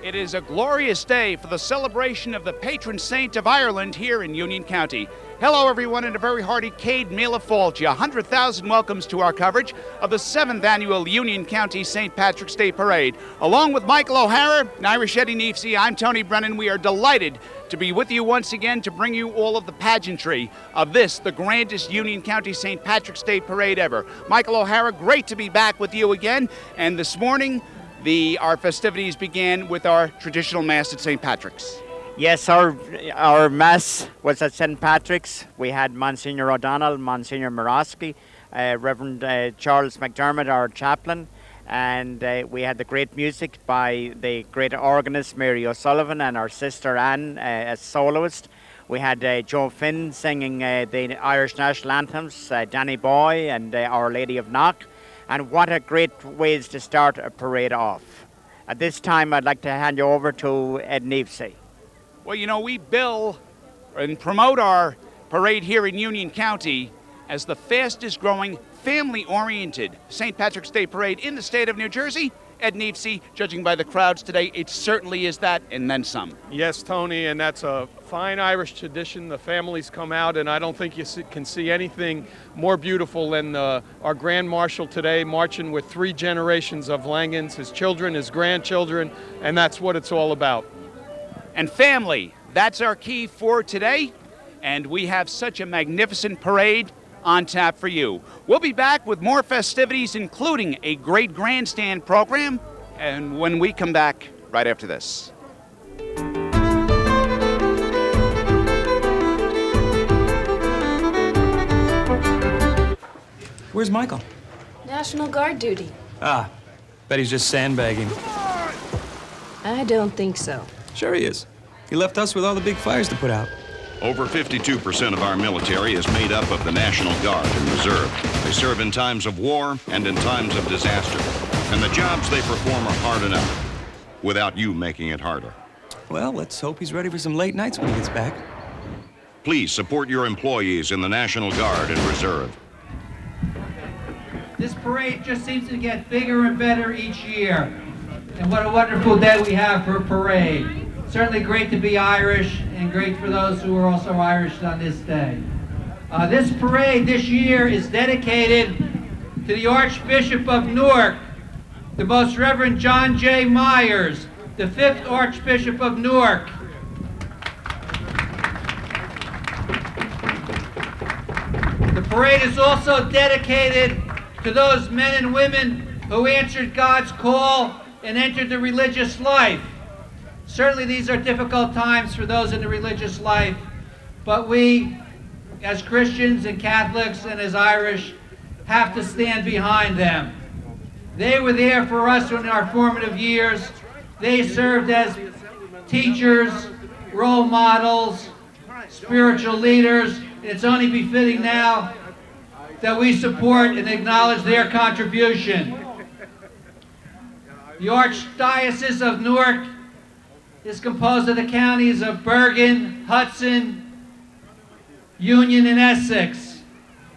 It is a glorious day for the celebration of the patron saint of Ireland here in Union County. Hello everyone, and a very hearty Céad Míle Fáilte, 100,000 welcomes to our coverage of the 7th annual Union County St. Patrick's Day Parade. Along with Michael O'Hara and Irish Eddie Neefsey, I'm Tony Brennan. We are delighted to be with you once again to bring you all of the pageantry of this, the grandest Union County St. Patrick's Day Parade ever. Michael O'Hara, great to be back with you again, and this morning our festivities began with our traditional Mass at St. Patrick's. Yes, our Mass was at St. Patrick's. We had Monsignor O'Donnell, Monsignor Morosky, Reverend Charles McDermott, our chaplain, and we had the great music by the great organist Mary O'Sullivan and our sister Anne as soloist. We had Joe Finn singing the Irish national anthems, Danny Boy and Our Lady of Knock. And what a great ways to start a parade off. At this time, I'd like to hand you over to Ed Neefsey. Well, you know, we bill and promote our parade here in Union County as the fastest growing, family-oriented St. Patrick's Day Parade in the state of New Jersey. Ed Neefsey, judging by the crowds today, it certainly is that, and then some. Yes, Tony, and that's a fine Irish tradition. The families come out, and I don't think you can see anything more beautiful than our Grand Marshal today marching with 3 generations of Langans, his children, his grandchildren, and that's what it's all about. And family, that's our key for today, and we have such a magnificent parade on tap for you. We'll be back with more festivities, including a great grandstand program, and when we come back right after this. Where's Michael? National Guard duty. Ah, bet he's just sandbagging. I don't think so. Sure he is. He left us with all the big fires to put out. Over 52% of our military is made up of the National Guard and Reserve. They serve in times of war and in times of disaster. And the jobs they perform are hard enough, without you making it harder. Well, let's hope he's ready for some late nights when he gets back. Please support your employees in the National Guard and Reserve. This parade just seems to get bigger and better each year. And what a wonderful day we have for a parade. Certainly great to be Irish, and great for those who are also Irish on this day. This parade this year is dedicated to the Archbishop of Newark, the Most Reverend John J. Myers, the 5th Archbishop of Newark. The parade is also dedicated to those men and women who answered God's call and entered the religious life. Certainly these are difficult times for those in the religious life, but we, as Christians and Catholics and as Irish, have to stand behind them. They were there for us in our formative years. They served as teachers, role models, spiritual leaders. It's only befitting now that we support and acknowledge their contribution. The Archdiocese of Newark is composed of the counties of Bergen, Hudson, Union, and Essex.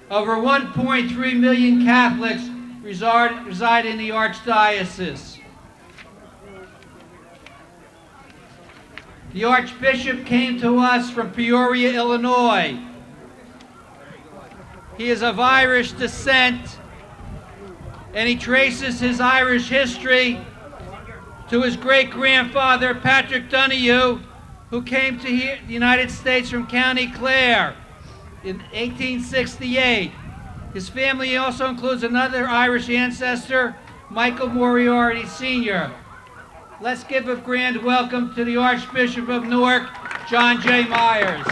Over 1.3 million Catholics reside in the Archdiocese. The Archbishop came to us from Peoria, Illinois. He is of Irish descent, and he traces his Irish history to his great-grandfather, Patrick Donahue, who came to the United States from County Clare in 1868. His family also includes another Irish ancestor, Michael Moriarty Sr. Let's give a grand welcome to the Archbishop of Newark, John J. Myers.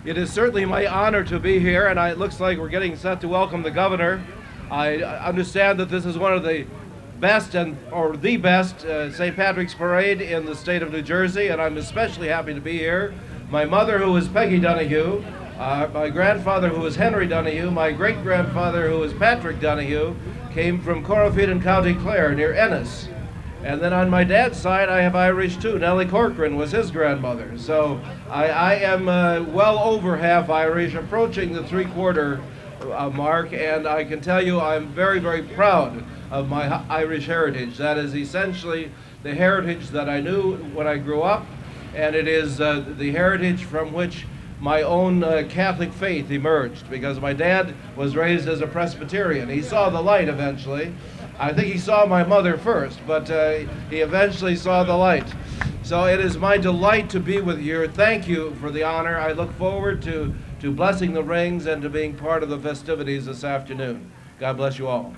It is certainly my honor to be here, and it looks like we're getting set to welcome the governor. I understand that this is one of the best or the best St. Patrick's Parade in the state of New Jersey, and I'm especially happy to be here. My mother, who is Peggy Donahue, my grandfather, who is Henry Donahue, my great-grandfather, who is Patrick Donahue, came from Corofeed in County Clare, near Ennis. And then on my dad's side, I have Irish too. Nellie Corcoran was his grandmother. So I am well over half Irish, approaching the three-quarter mark, and I can tell you I'm very, very proud of my Irish heritage. That is essentially the heritage that I knew when I grew up, and it is the heritage from which my own Catholic faith emerged, because my dad was raised as a Presbyterian. He saw the light eventually. I think he saw my mother first, but he eventually saw the light. So it is my delight to be with you. Thank you for the honor. I look forward to blessing the rings and to being part of the festivities this afternoon. God bless you all.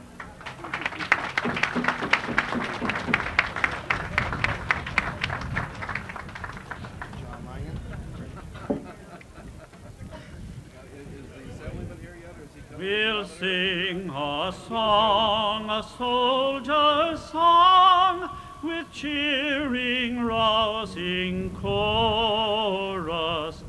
We'll sing a song, a soldier's song, with cheering, rousing chorus,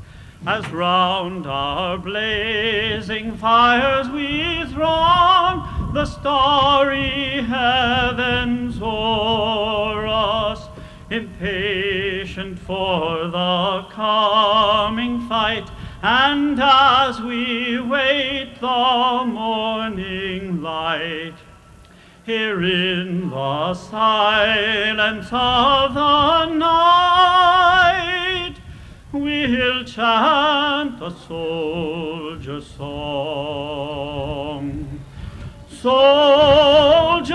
as round our blazing fires we throng, the starry heavens o'er us, impatient for the coming fight. And as we wait the morning light, here in the silence of the night, we'll chant a soldier's song. Soldiers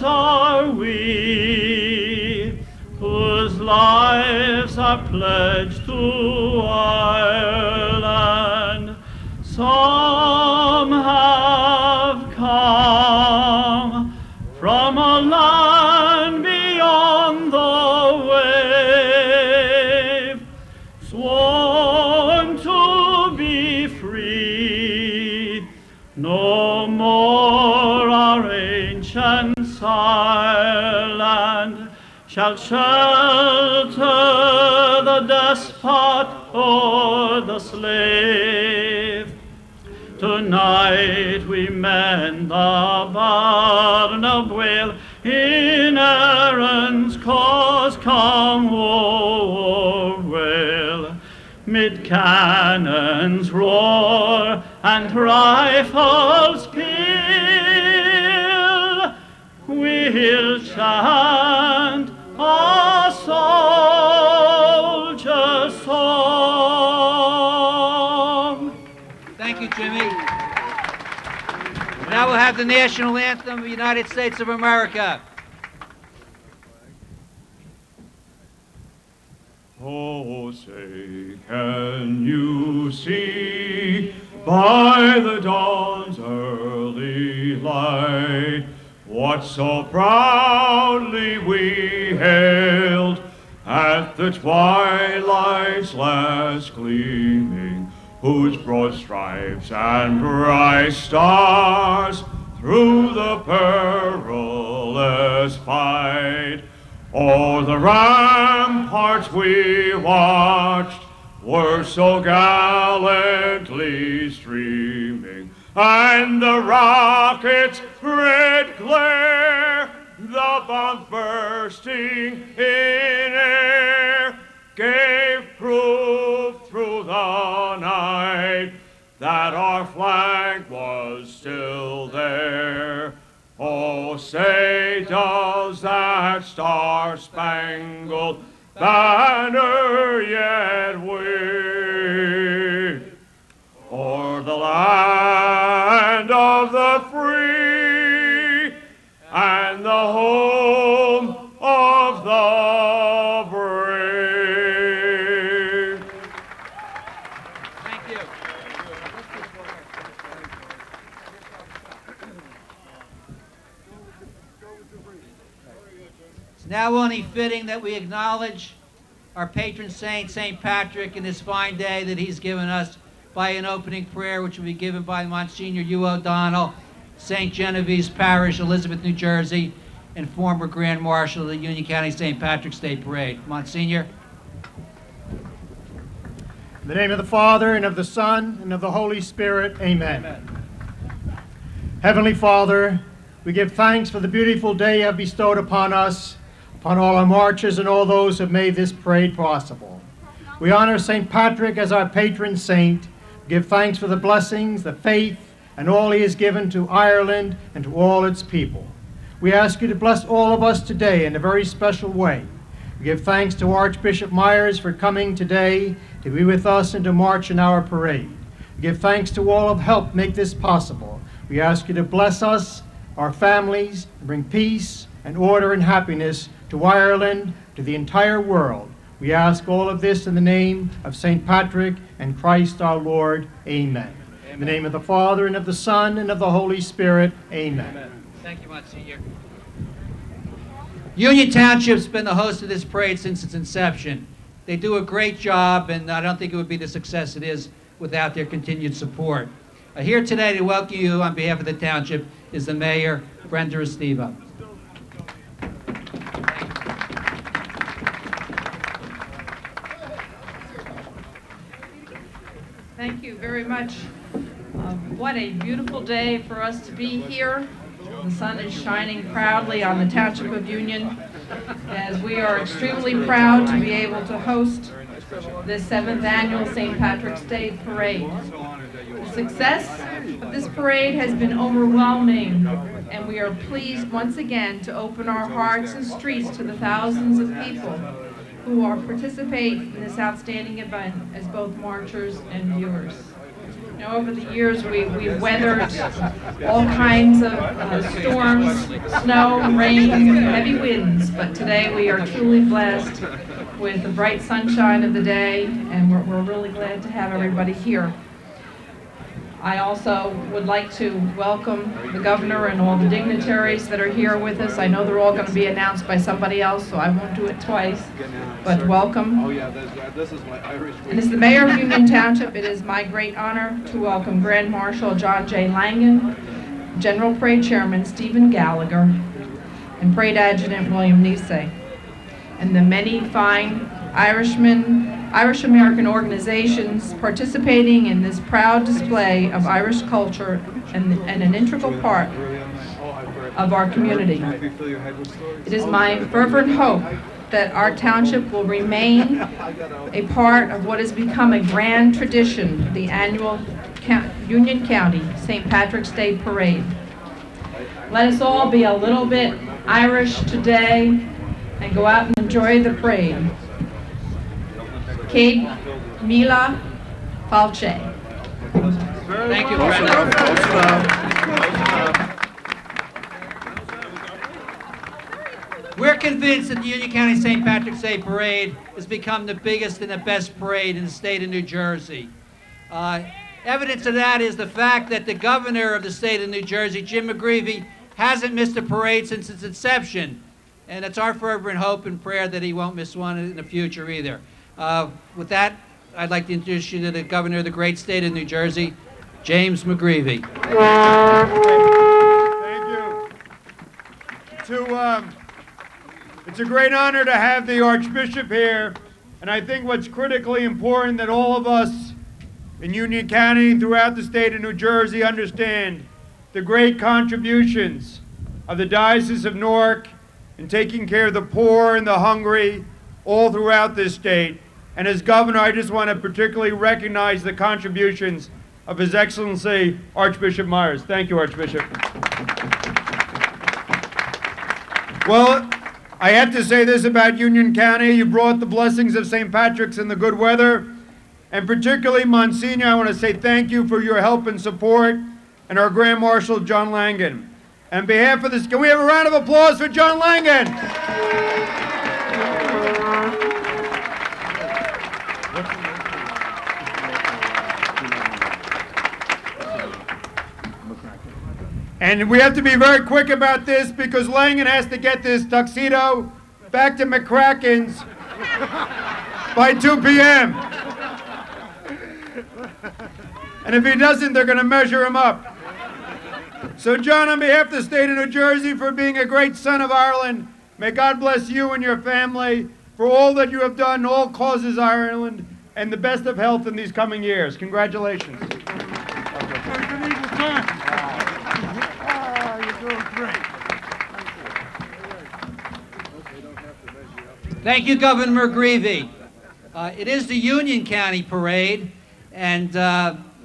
are we, whose lives are pledged to Ireland. Some have come from a land beyond the wave, sworn to be free. No more our ancient Ireland shall shelter the despot or the slave. Tonight we mend the burden of wail in Erin's cause, come war wail. Mid cannons roar and rifles peal, we'll chant a soldier's song. Thank you, Jimmy. Now we'll have the national anthem of the United States of America. Oh, say, can you see by the dawn's early light what so proudly we hailed at the twilight's last gleaming, whose broad stripes and bright stars through the perilous fight o'er the ramparts we watched were so gallantly streaming, and the rocket's red glare, the bombs bursting in air, gave proof through the night that our flag was still there. Oh, say, does that star-spangled banner yet wave o'er the land of the free and the home of the brave? Thank you. It's now only fitting that we acknowledge our patron saint, St. Patrick, in this fine day that he's given us by an opening prayer which will be given by Monsignor U. O'Donnell, St. Genevieve's Parish, Elizabeth, New Jersey, and former Grand Marshal of the Union County St. Patrick's Day Parade. Monsignor. In the name of the Father, and of the Son, and of the Holy Spirit, amen. Amen. Heavenly Father, we give thanks for the beautiful day you have bestowed upon us, upon all our marchers and all those who have made this parade possible. We honor St. Patrick as our patron saint, give thanks for the blessings, the faith, and all he has given to Ireland and to all its people. We ask you to bless all of us today in a very special way. We give thanks to Archbishop Myers for coming today to be with us and to march in our parade. We give thanks to all who have helped make this possible. We ask you to bless us, our families, and bring peace and order and happiness to Ireland, to the entire world. We ask all of this in the name of St. Patrick and Christ our Lord. Amen. Amen. In the name of the Father, and of the Son, and of the Holy Spirit. Amen. Amen. Thank you, Monsignor. Union Township's been the host of this parade since its inception. They do a great job, and I don't think it would be the success it is without their continued support. Here today to welcome you on behalf of the township is the Mayor, Brenda Estivo. Thank you very much. What a beautiful day for us to be here. The sun is shining proudly on the Township of Union, as we are extremely proud to be able to host this 7th annual St. Patrick's Day Parade. The success of this parade has been overwhelming, and we are pleased once again to open our hearts and streets to the thousands of people who are participating in this outstanding event as both marchers and viewers. Now, over the years, we've weathered all kinds of storms, snow, rain, heavy winds, but today we are truly blessed with the bright sunshine of the day, and we're really glad to have everybody here. I also would like to welcome the governor and all the dignitaries that are here with us. I know they're all going to be announced by somebody else, so I won't do it twice, but welcome. And as the mayor of Union Township, it is my great honor to welcome Grand Marshal John J. Langan, General Parade Chairman Stephen Gallagher, and Parade Adjutant William Nisey, and the many fine Irish-American organizations participating in this proud display of Irish culture and an integral part of our community. It is my fervent hope that our township will remain a part of what has become a grand tradition, the annual Union County St. Patrick's Day Parade. Let us all be a little bit Irish today and go out and enjoy the parade. Céad Míle Fáilte. Thank you, Brenda. We're convinced that the Union County St. Patrick's Day Parade has become the biggest and the best parade in the state of New Jersey. Evidence of that is the fact that the governor of the state of New Jersey, Jim McGreevey, hasn't missed a parade since its inception. And it's our fervent hope and prayer that he won't miss one in the future either. With that, I'd like to introduce you to the governor of the great state of New Jersey, James McGreevey. Thank you. It's a great honor to have the Archbishop here, and I think what's critically important that all of us in Union County and throughout the state of New Jersey understand the great contributions of the Diocese of Newark in taking care of the poor and the hungry all throughout this state. And as governor, I just want to particularly recognize the contributions of His Excellency Archbishop Myers. Thank you, Archbishop. Well, I have to say this about Union County. You brought the blessings of St. Patrick's and the good weather. And particularly, Monsignor, I want to say thank you for your help and support, and our Grand Marshal, John Langan. On behalf of this, can we have a round of applause for John Langan? And we have to be very quick about this because Langan has to get this tuxedo back to McMeekan's by 2 p.m. And if he doesn't, they're going to measure him up. So, John, on behalf of the state of New Jersey, for being a great son of Ireland, may God bless you and your family for all that you have done, all causes Ireland, and the best of health in these coming years. Congratulations. You're doing great. Thank you, Governor McGreevey. It is the Union County Parade, and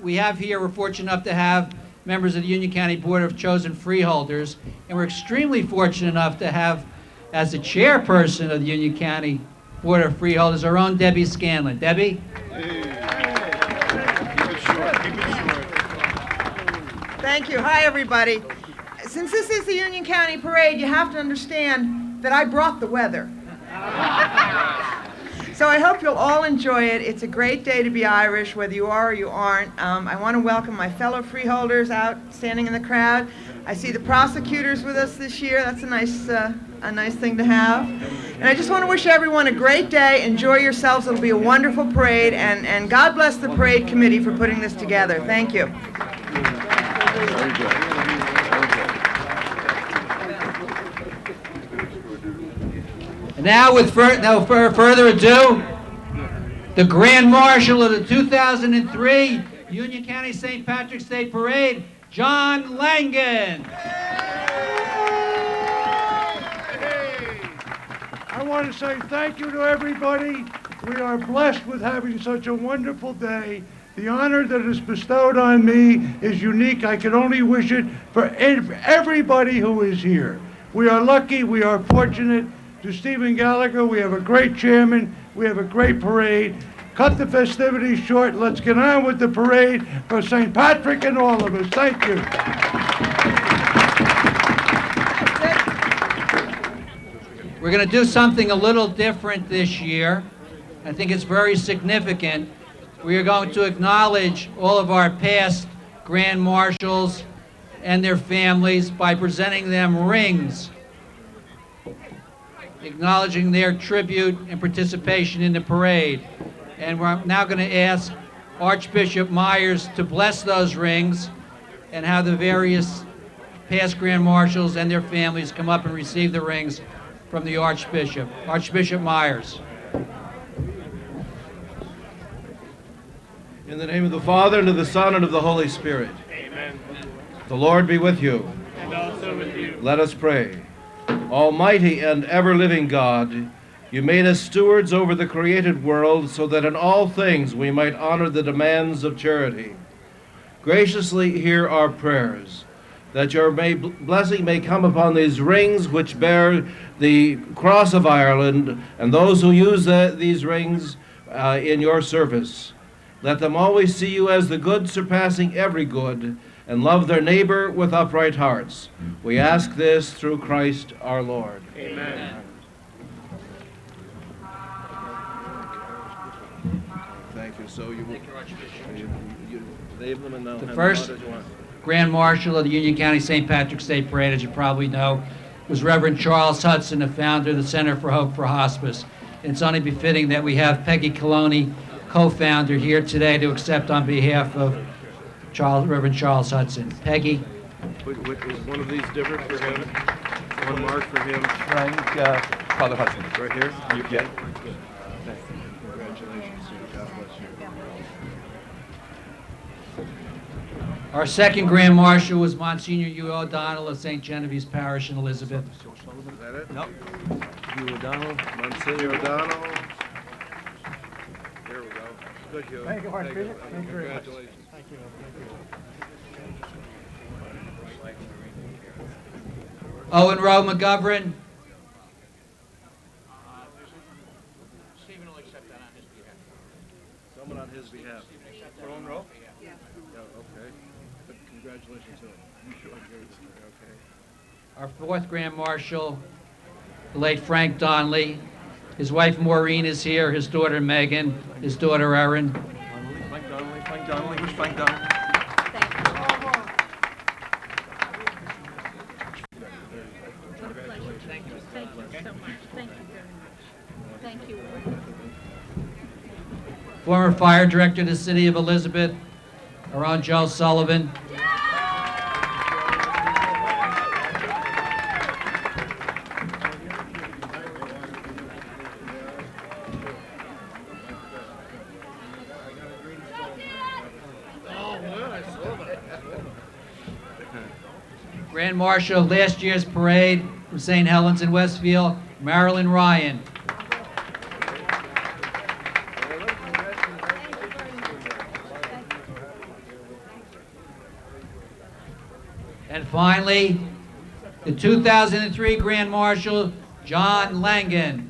we're fortunate enough to have members of the Union County Board of Chosen Freeholders, and we're extremely fortunate enough to have, as the chairperson of the Union County Board of Freeholders, our own Debbie Scanlon. Debbie? Thank you. Hi, everybody. Since this is the Union County Parade, you have to understand that I brought the weather. So I hope you'll all enjoy it. It's a great day to be Irish, whether you are or you aren't. I want to welcome my fellow freeholders out standing in the crowd. I see the prosecutors with us this year. That's a nice thing to have. And I just want to wish everyone a great day. Enjoy yourselves. It'll be a wonderful parade. And God bless the parade committee for putting this together. Thank you. Very good. And now, with no further ado, the Grand Marshal of the 2003 Union County St. Patrick's Day Parade, John Langan. I want to say thank you to everybody. We are blessed with having such a wonderful day. The honor that is bestowed on me is unique. I can only wish it for everybody who is here. We are lucky, we are fortunate. To Stephen Gallagher, we have a great chairman, we have a great parade. Cut the festivities short, let's get on with the parade for St. Patrick and all of us. Thank you. We're going to do something a little different this year. I think it's very significant. We are going to acknowledge all of our past Grand Marshals and their families by presenting them rings, acknowledging their tribute and participation in the parade. And we're now going to ask Archbishop Myers to bless those rings and have the various past Grand Marshals and their families come up and receive the rings from the Archbishop. Archbishop Myers. In the name of the Father, and of the Son, and of the Holy Spirit. Amen. The Lord be with you. And also with you. Let us pray. Almighty and ever-living God, you made us stewards over the created world so that in all things we might honor the demands of charity. Graciously hear our prayers, that your blessing may come upon these rings which bear the cross of Ireland and those who use these rings in your service. Let them always see you as the good surpassing every good, and love their neighbor with upright hearts. We ask this through Christ our Lord. Amen. Thank you. So you leave them and The first Grand Marshal of the Union County St. Patrick's Day Parade, as you probably know, was Reverend Charles Hudson, the founder of the Center for Hope for Hospice. And it's only befitting that we have Peggy Coloni, co-founder, here today to accept on behalf of Reverend Charles Hudson. Peggy. Is one of these different for him? One mark for him? Frank, Father Hudson. Right here? Yeah. Congratulations, sir. God bless you. Our second Grand Marshal was Monsignor Hugh O'Donnell of St. Genevieve's Parish in Elizabeth. Is that it? No. Hugh O'Donnell. Monsignor O'Donnell. There we go. Good, Hugh. Thank you, Archbishop. Thank you very much. Congratulations. Thank you. Owen Rowe McGovern. Stephen will accept that on his behalf. Someone on his behalf. Owen Rowe? Yeah. Okay. But congratulations to him. Okay. Our fourth Grand Marshal, the late Frank Donnelly. His wife Maureen is here, his daughter Megan, his daughter Erin. Frank Donnelly. Who's Frank Donnelly? Thank you so much. Thank you very much. Thank you. former fire director of the city of Elizabeth, our own Joe Sullivan. Grand Marshal of last year's parade from St. Helens in Westfield, Marilyn Ryan. And finally, the 2003 Grand Marshal, John Langan.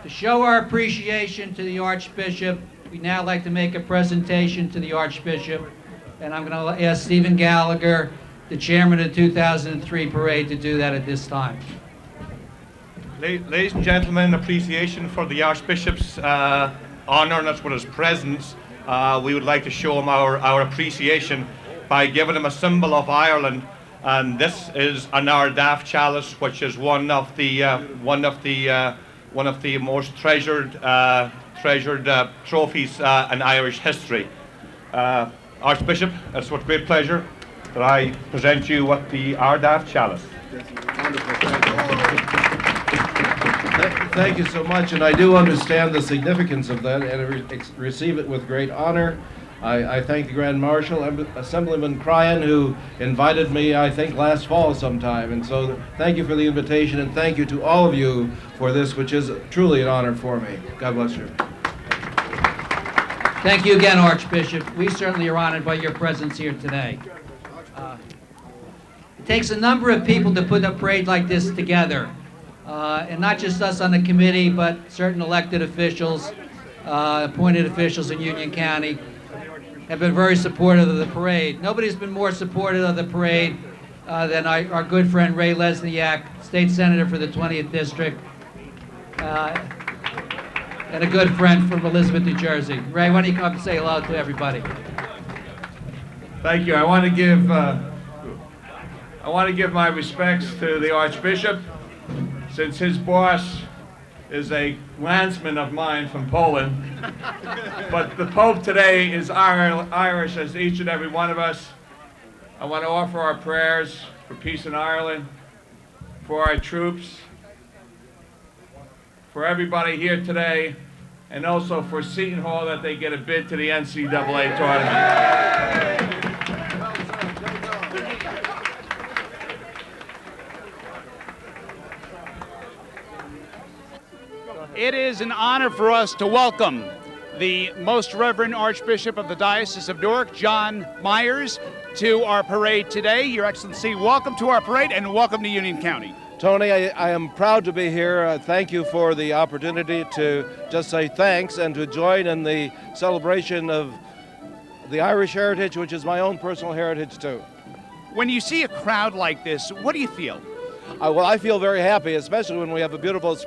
To show our appreciation to the Archbishop, we'd now like to make a presentation to the Archbishop, and I'm going to ask Stephen Gallagher, the chairman of the 2003 parade, to do that at this time. Ladies and gentlemen, appreciation for the Archbishop's honouring us with his presence. We would like to show him our appreciation by giving him a symbol of Ireland, and this is an Ardaf chalice, which is one of the most treasured trophies in Irish history. Archbishop, it's with great pleasure that I present you with the Ardaf chalice. Thank you so much, and I do understand the significance of that, and I receive it with great honor. I thank the Grand Marshal, Assemblyman Cryan, who invited me, I think, last fall sometime, and so thank you for the invitation, and thank you to all of you for this, which is truly an honor for me. God bless you. Thank you again, Archbishop. We certainly are honored by your presence here today. It takes a number of people to put a parade like this together, and not just us on the committee, but certain elected officials, appointed officials in Union County have been very supportive of the parade. Nobody's been more supportive of the parade than our good friend Ray Lesniak, State Senator for the 20th District, and a good friend from Elizabeth, New Jersey. Ray, why don't you come up and say hello to everybody? Thank you. I want to give my respects to the Archbishop, since his boss is a landsman of mine from Poland. But the Pope today is Irish, as each and every one of us. I want to offer our prayers for peace in Ireland, for our troops, for everybody here today, and also for Seton Hall, that they get a bid to the NCAA tournament. It is an honor for us to welcome the Most Reverend Archbishop of the Diocese of Newark, John Myers, to our parade today. Your Excellency, welcome to our parade and welcome to Union County. Tony, I am proud to be here. Thank you for the opportunity to just say thanks and to join in the celebration of the Irish heritage, which is my own personal heritage too. When you see a crowd like this, what do you feel? Well, I feel very happy, especially when we have a beautiful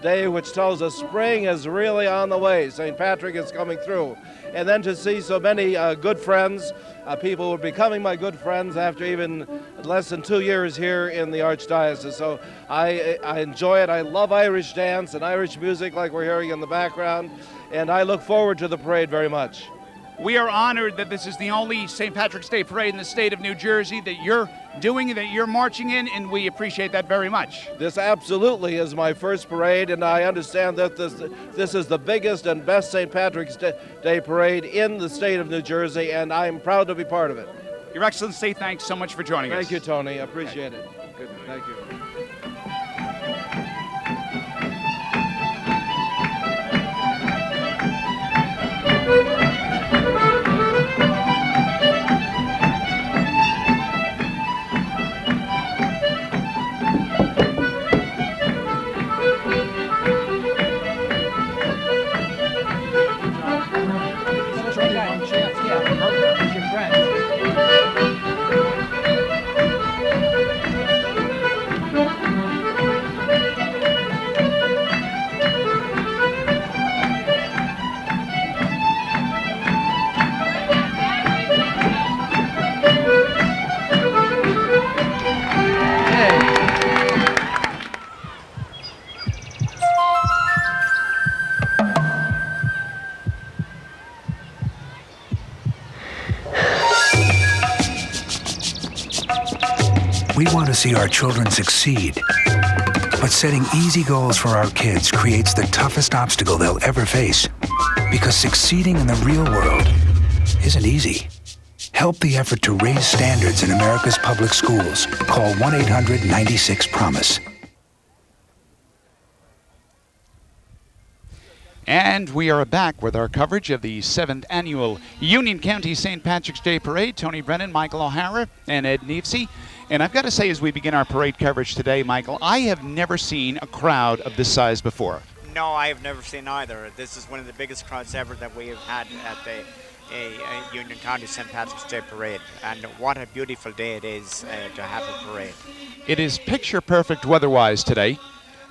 day which tells us spring is really on the way. St. Patrick is coming through. And then to see so many good friends, people who are becoming my good friends after even less than 2 years here in the Archdiocese. So I enjoy it. I love Irish dance and Irish music like we're hearing in the background, and I look forward to the parade very much. We are honored that this is the only St. Patrick's Day parade in the state of New Jersey that you're doing, that you're marching in, and we appreciate that very much. This absolutely is my first parade, and I understand that this is the biggest and best St. Patrick's Day parade in the state of New Jersey, and I'm proud to be part of it. Your Excellency, thanks so much for joining us. Thank you, Tony. I appreciate it. Good. Thank you. We want to see our children succeed. But setting easy goals for our kids creates the toughest obstacle they'll ever face. Because succeeding in the real world isn't easy. Help the effort to raise standards in America's public schools. Call 1-800-96-PROMISE. And we are back with our coverage of the 7th Annual Union County St. Patrick's Day Parade. Tony Brennan, Michael O'Hara, and Ed Neefsey. And I've got to say, as we begin our parade coverage today, Michael, I have never seen a crowd of this size before. No, I have never seen either. This is one of the biggest crowds ever that we have had at the Union County St. Patrick's Day Parade. And what a beautiful day it is to have a parade. It is picture perfect weather-wise today.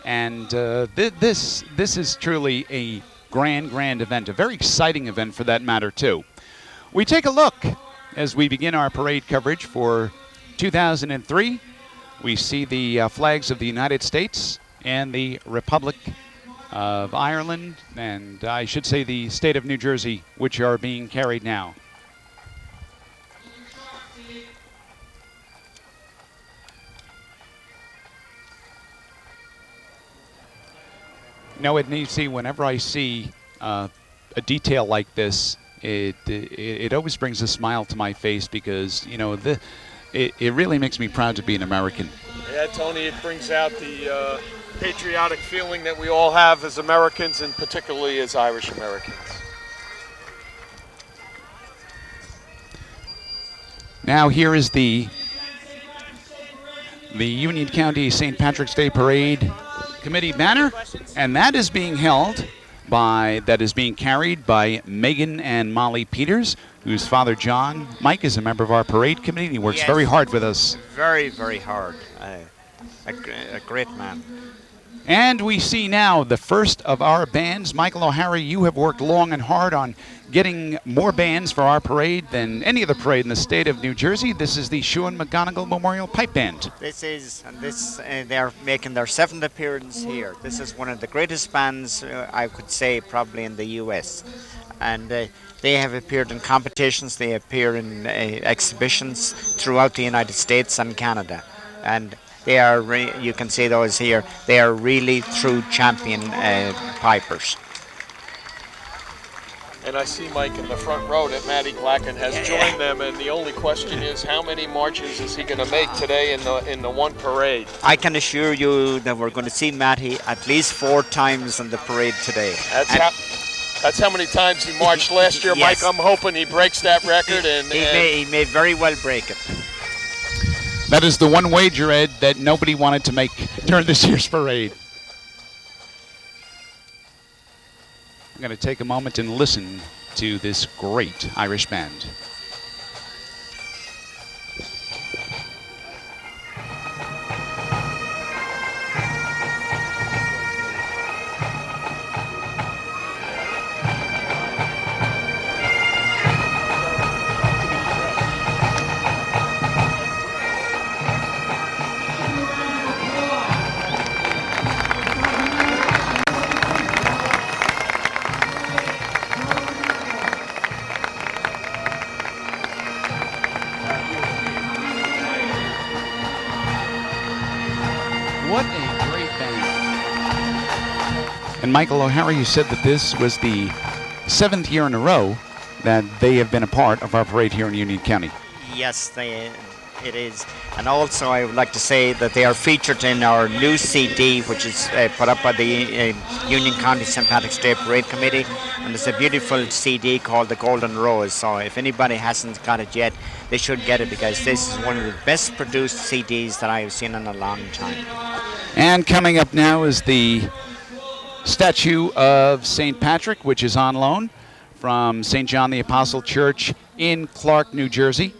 And this is truly a grand event, a very exciting event for that matter, too. We take a look as we begin our parade coverage for 2003. We see the flags of the United States and the Republic of Ireland, and I should say the state of New Jersey, which are being carried now. No, it needs to see, whenever I see a detail like this, it always brings a smile to my face because, you know, it really makes me proud to be an American. Yeah, Tony, it brings out the patriotic feeling that we all have as Americans, and particularly as Irish Americans. Now here is the Union County St. Patrick's Day Parade Committee banner, and that is being carried by Megan and Molly Peters, whose father John, Mike, is a member of our parade committee. He works very hard with us. Very, very hard. A great man. And we see now the first of our bands. Michael O'Hara, you have worked long and hard on getting more bands for our parade than any other parade in the state of New Jersey. This is the Sean McGonigal Memorial Pipe Band. They're making their 7th appearance here. This is one of the greatest bands, I could say, probably in the U.S. And they have appeared in competitions, they appear in exhibitions throughout the United States and Canada. And they are, you can see those here, they are really true champion pipers. And I see Mike in the front row that Matty Glacken has joined them, and the only question is how many marches is he going to make today in the one parade? I can assure you that we're going to see Matty at least 4 times in the parade today. That's how many times he marched last year, Yes. Mike. I'm hoping he breaks that record. He may very well break it. That is the one wager, Ed, that nobody wanted to make during this year's parade. I'm going to take a moment and listen to this great Irish band. What a great band. And Michael O'Hara, you said that this was the 7th year in a row that they have been a part of our parade here in Union County. Yes, it is. And also I would like to say that they are featured in our new CD, which is put up by the Union County St. Patrick's Day Parade Committee. And it's a beautiful CD called The Golden Rose. So if anybody hasn't got it yet, they should get it, because this is one of the best produced CDs that I have seen in a long time. And coming up now is the statue of St. Patrick, which is on loan from St. John the Apostle Church in Clark, New Jersey.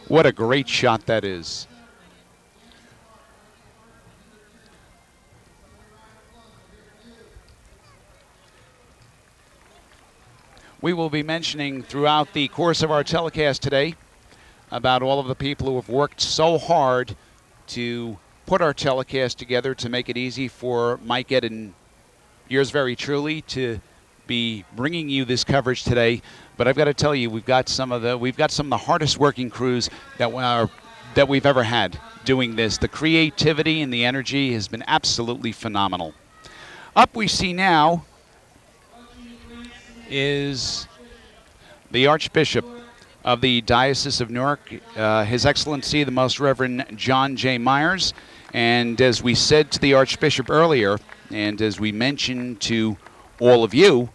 What a great shot that is. We will be mentioning throughout the course of our telecast today about all of the people who have worked so hard to put our telecast together to make it easy for Mike, Ed, and yours very truly to be bringing you this coverage today, but I've got to tell you, we've got some of the hardest working crews that we've ever had doing this. The creativity and the energy has been absolutely phenomenal. Up we see now is the Archbishop of the Diocese of Newark, His Excellency the Most Reverend John J. Myers. And as we said to the Archbishop earlier, and as we mentioned to all of you,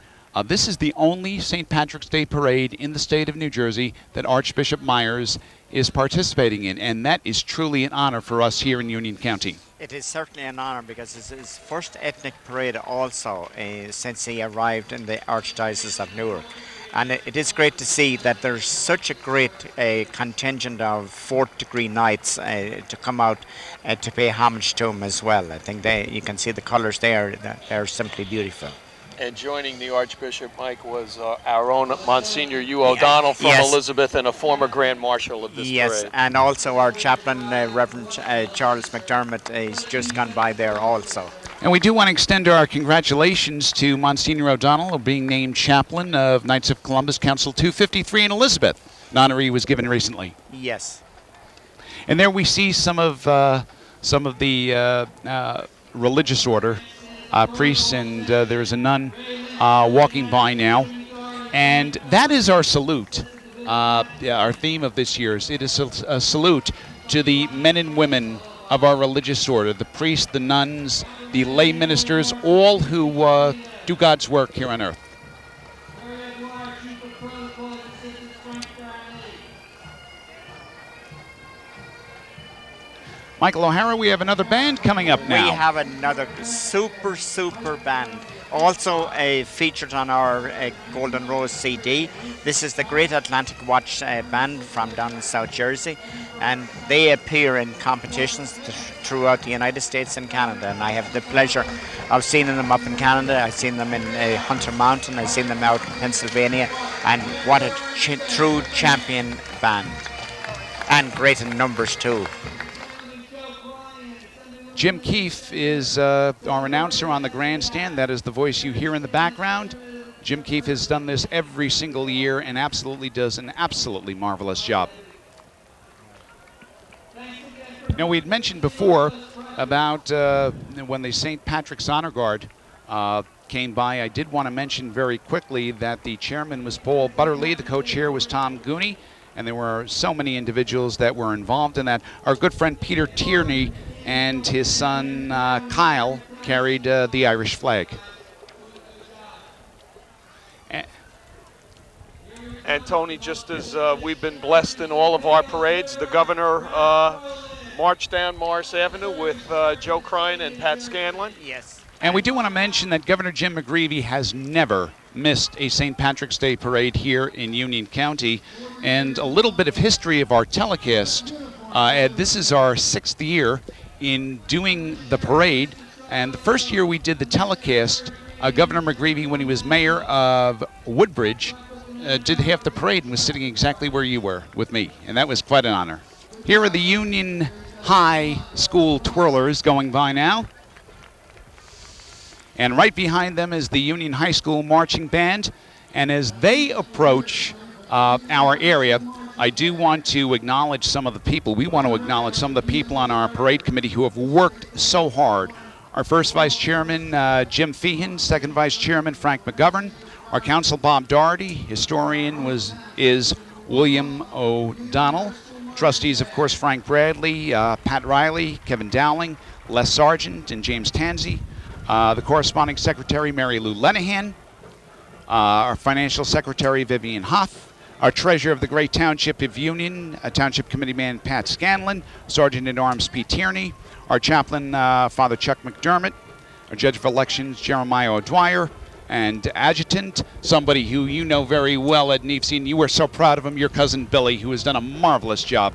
this is the only St. Patrick's Day parade in the state of New Jersey that Archbishop Myers is participating in, and that is truly an honor for us here in Union County. It is certainly an honor because it's his first ethnic parade also since he arrived in the Archdiocese of Newark. And it is great to see that there's such a great contingent of fourth-degree knights to come out to pay homage to him as well. I think you can see the colours there, they're simply beautiful. And joining the Archbishop, Mike, was our own Monsignor Hugh O'Donnell from Elizabeth and a former Grand Marshal of this parade. And also our chaplain, Reverend Charles McDermott, is just gone by there also. And we do want to extend our congratulations to Monsignor O'Donnell of being named chaplain of Knights of Columbus Council 253 in Elizabeth. An honor he was given recently. Yes. And there we see some of the religious order priests, and there's a nun walking by now. And that is our salute. Our theme of this year's. It is a salute to the men and women of our religious order, the priests, the nuns, the lay ministers, all who do God's work here on earth. Michael O'Hara, we have another band coming up now. We have another super band. Also featured on our Golden Rose CD. This is the Great Atlantic Watch band from down in South Jersey. And they appear in competitions throughout the United States and Canada. And I have the pleasure of seeing them up in Canada. I've seen them in Hunter Mountain. I've seen them out in Pennsylvania. And what a true champion band. And great in numbers too. Jim Keefe is our announcer on the grandstand. That is the voice you hear in the background. Jim Keefe has done this every single year and absolutely does an absolutely marvelous job. Now, we had mentioned before about when the St. Patrick's Honor Guard came by. I did want to mention very quickly that the chairman was Paul Butterly, the co-chair was Tom Gooney, and there were so many individuals that were involved in that. Our good friend Peter Tierney and his son Kyle carried the Irish flag. And Tony, just as we've been blessed in all of our parades, the governor marched down Morris Avenue with Joe Crine and Pat Scanlon. Yes. And we do want to mention that Governor Jim McGreevey has never missed a St. Patrick's Day parade here in Union County. And a little bit of history of our telecast. This is our 6th year in doing the parade, and the first year we did the telecast, Governor McGreevey, when he was mayor of Woodbridge, did half the parade and was sitting exactly where you were with me, and that was quite an honor. Here are the Union High School twirlers going by now, and right behind them is the Union High School marching band, and as they approach our area, I do want to acknowledge some of the people. We want to acknowledge some of the people on our parade committee who have worked so hard. Our first vice chairman, Jim Feehan, second vice chairman, Frank McGovern. Our council, Bob Doherty. Historian is William O'Donnell. Trustees, of course, Frank Bradley, Pat Riley, Kevin Dowling, Les Sargent, and James Tansey. The corresponding secretary, Mary Lou Lenahan. Our financial secretary, Vivian Hoff. Our treasurer of the great township of Union, Township Committee man Pat Scanlon, Sergeant-at-Arms Pete Tierney, our chaplain Father Chuck McDermott, our judge of elections Jeremiah O'Dwyer, and adjutant, somebody who you know very well, Ed Neefsey, you were so proud of him, your cousin Billy, who has done a marvelous job.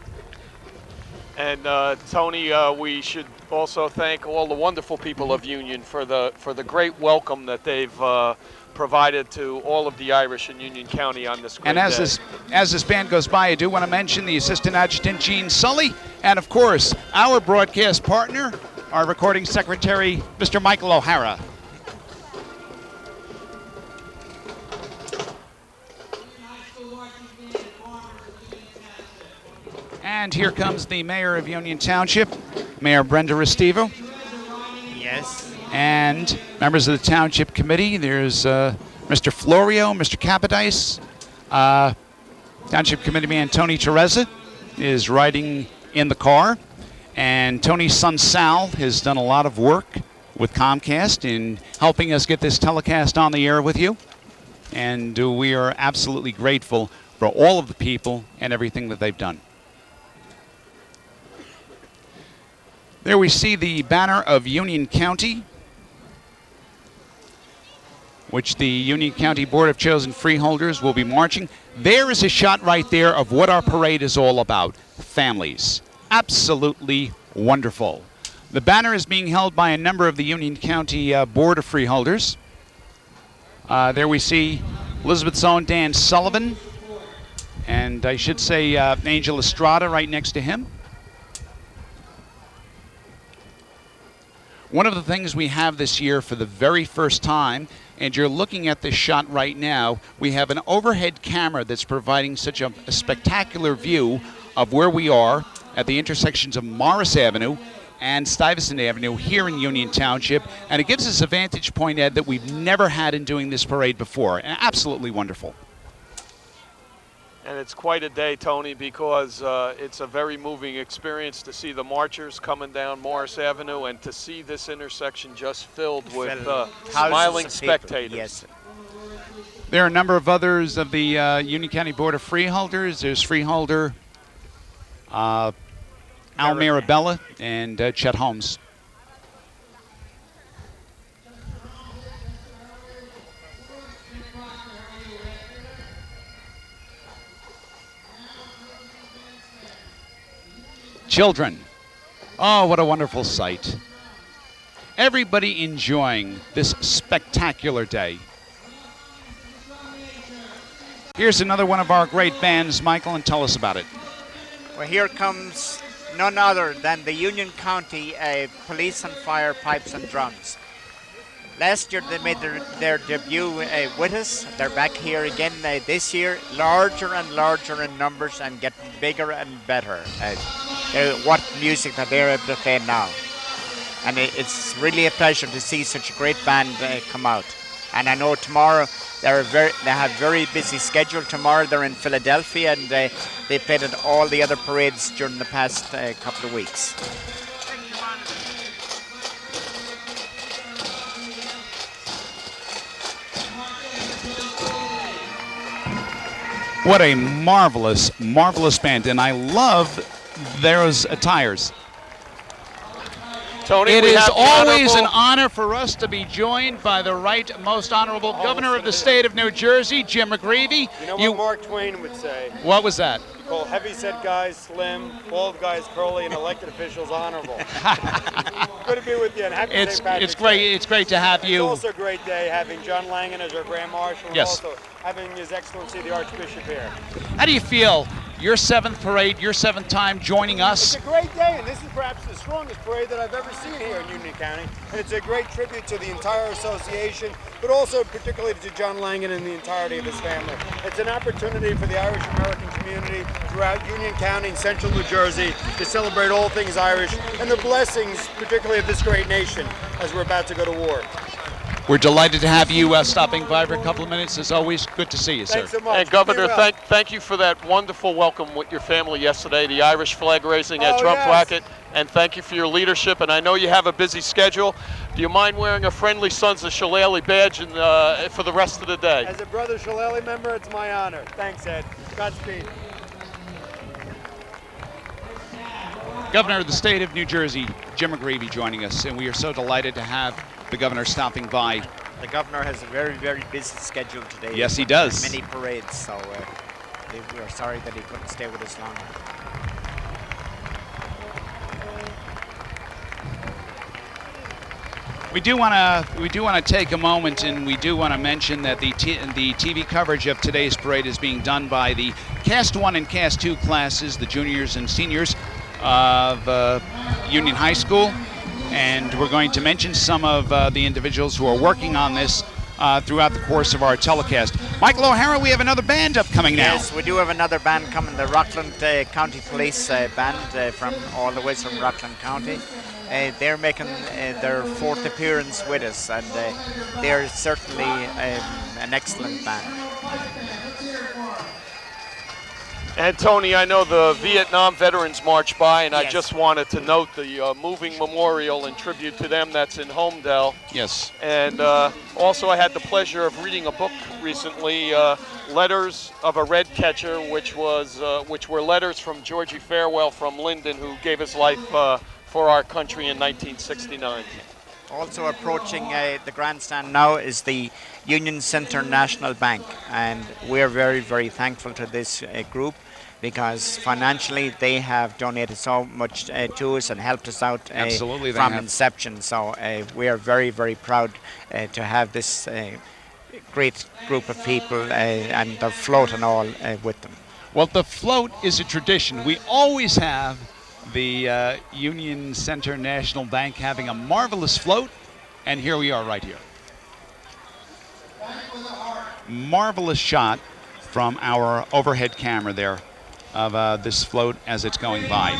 And Tony, we should also thank all the wonderful people of Union for the great welcome that they've provided to all of the Irish in Union County on this great day. And as this band goes by, I do want to mention the Assistant Adjutant Gene Sully, and of course, our broadcast partner, our recording secretary, Mr. Michael O'Hara. And here comes the mayor of Union Township, Mayor Brenda Restivo. Yes. And members of the Township Committee. There's Mr. Florio, Mr. Capodice. Township Committeeman Tony Teresa is riding in the car. And Tony's son Sal has done a lot of work with Comcast in helping us get this telecast on the air with you. And we are absolutely grateful for all of the people and everything that they've done. There we see the banner of Union County, which the Union County Board of Chosen Freeholders will be marching. There is a shot right there of what our parade is all about, families. Absolutely wonderful. The banner is being held by a number of the Union County Board of Freeholders. There we see Elizabeth's own Dan Sullivan, and I should say Angel Estrada right next to him. One of the things we have this year for the very first time, and you're looking at this shot right now, we have an overhead camera that's providing such a spectacular view of where we are at the intersections of Morris Avenue and Stuyvesant Avenue here in Union Township, and it gives us a vantage point, Ed, that we've never had in doing this parade before, and absolutely wonderful. And it's quite a day, Tony, because it's a very moving experience to see the marchers coming down Morris Avenue and to see this intersection just filled with smiling spectators. Yes. There are a number of others of the Union County Board of Freeholders. There's Freeholder Al Mirabella and Chet Holmes. Children. Oh, what a wonderful sight. Everybody enjoying this spectacular day. Here's another one of our great bands, Michael, and tell us about it. Well, here comes none other than the Union County Police and Fire Pipes and Drums. Last year they made their debut with us. They're back here again this year, larger and larger in numbers and getting bigger and better. What music that they're able to play now. And it's really a pleasure to see such a great band come out. And I know tomorrow they have very busy schedule. Tomorrow they're in Philadelphia, and they played at all the other parades during the past couple of weeks. What a marvelous, marvelous band, and I love those attires. Tony, it we is have always an honor for us to be joined by the right most honorable governor of the state of New Jersey, Jim McGreevey. You know what Mark Twain would say? What was that? You call heavy-set guys slim, bald guys curly, and elected officials honorable. Good to be with you, and happy St. Patrick's Day. It's great to have you. It's also a great day having John Langan as our Grand Marshal, and Yes. also having His Excellency the Archbishop here. How do you feel? Your seventh parade, your seventh time joining us. It's a great day, and this is perhaps the strongest parade that I've ever seen here in Union County. And it's a great tribute to the entire association, but also particularly to John Langan and the entirety of his family. It's an opportunity for the Irish American community throughout Union County and central New Jersey to celebrate all things Irish and the blessings, particularly of this great nation, as we're about to go to war. We're delighted to have you stopping by for a couple of minutes. As always, good to see you, sir. Thanks so much. And Governor, thank you for that wonderful welcome with your family yesterday, the Irish flag raising at Trump Wacket, and thank you for your leadership. And I know you have a busy schedule. Do you mind wearing a Friendly Sons of Shillelagh badge for the rest of the day? As a Brother Shillelagh member, it's my honor. Thanks, Ed. Godspeed. Governor of the state of New Jersey, Jim McGreevey, joining us, and we are so delighted to have the governor stopping by. The governor has a very, very busy schedule today. Yes, he does. Many parades, so we are sorry that he couldn't stay with us longer. We do want to take a moment, and we do want to mention that the TV coverage of today's parade is being done by the Cast 1 and Cast 2 classes, the juniors and seniors of Union High School. And we're going to mention some of the individuals who are working on this. throughout the course of our telecast. Michael O'Hara, we have another band upcoming now. Yes, we do have another band coming, the Rockland County Police band from all the way from Rockland County. They're making their 4th appearance with us, and they're certainly an excellent band. And Tony, I know the Vietnam Veterans March by, and Yes. I just wanted to note the moving memorial in tribute to them that's in Homedale. Yes. And also I had the pleasure of reading a book recently, Letters of a Red Catcher, which were letters from Georgie Farewell from Linden, who gave his life for our country in 1969. Also approaching the grandstand now is the Union Center National Bank, and we're very, very thankful to this group because financially they have donated so much to us and helped us out Absolutely, they from have. inception. So we are very, very proud to have this great group of people and the float and all with them. Well, the float is a tradition. We always have the Union Center National Bank having a marvelous float, and here we are right here. Marvelous shot from our overhead camera there of this float as it's going by.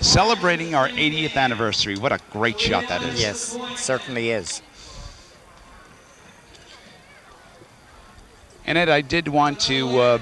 Celebrating our 80th anniversary. What a great shot that is. Yes, it certainly is. And Ed, I did want to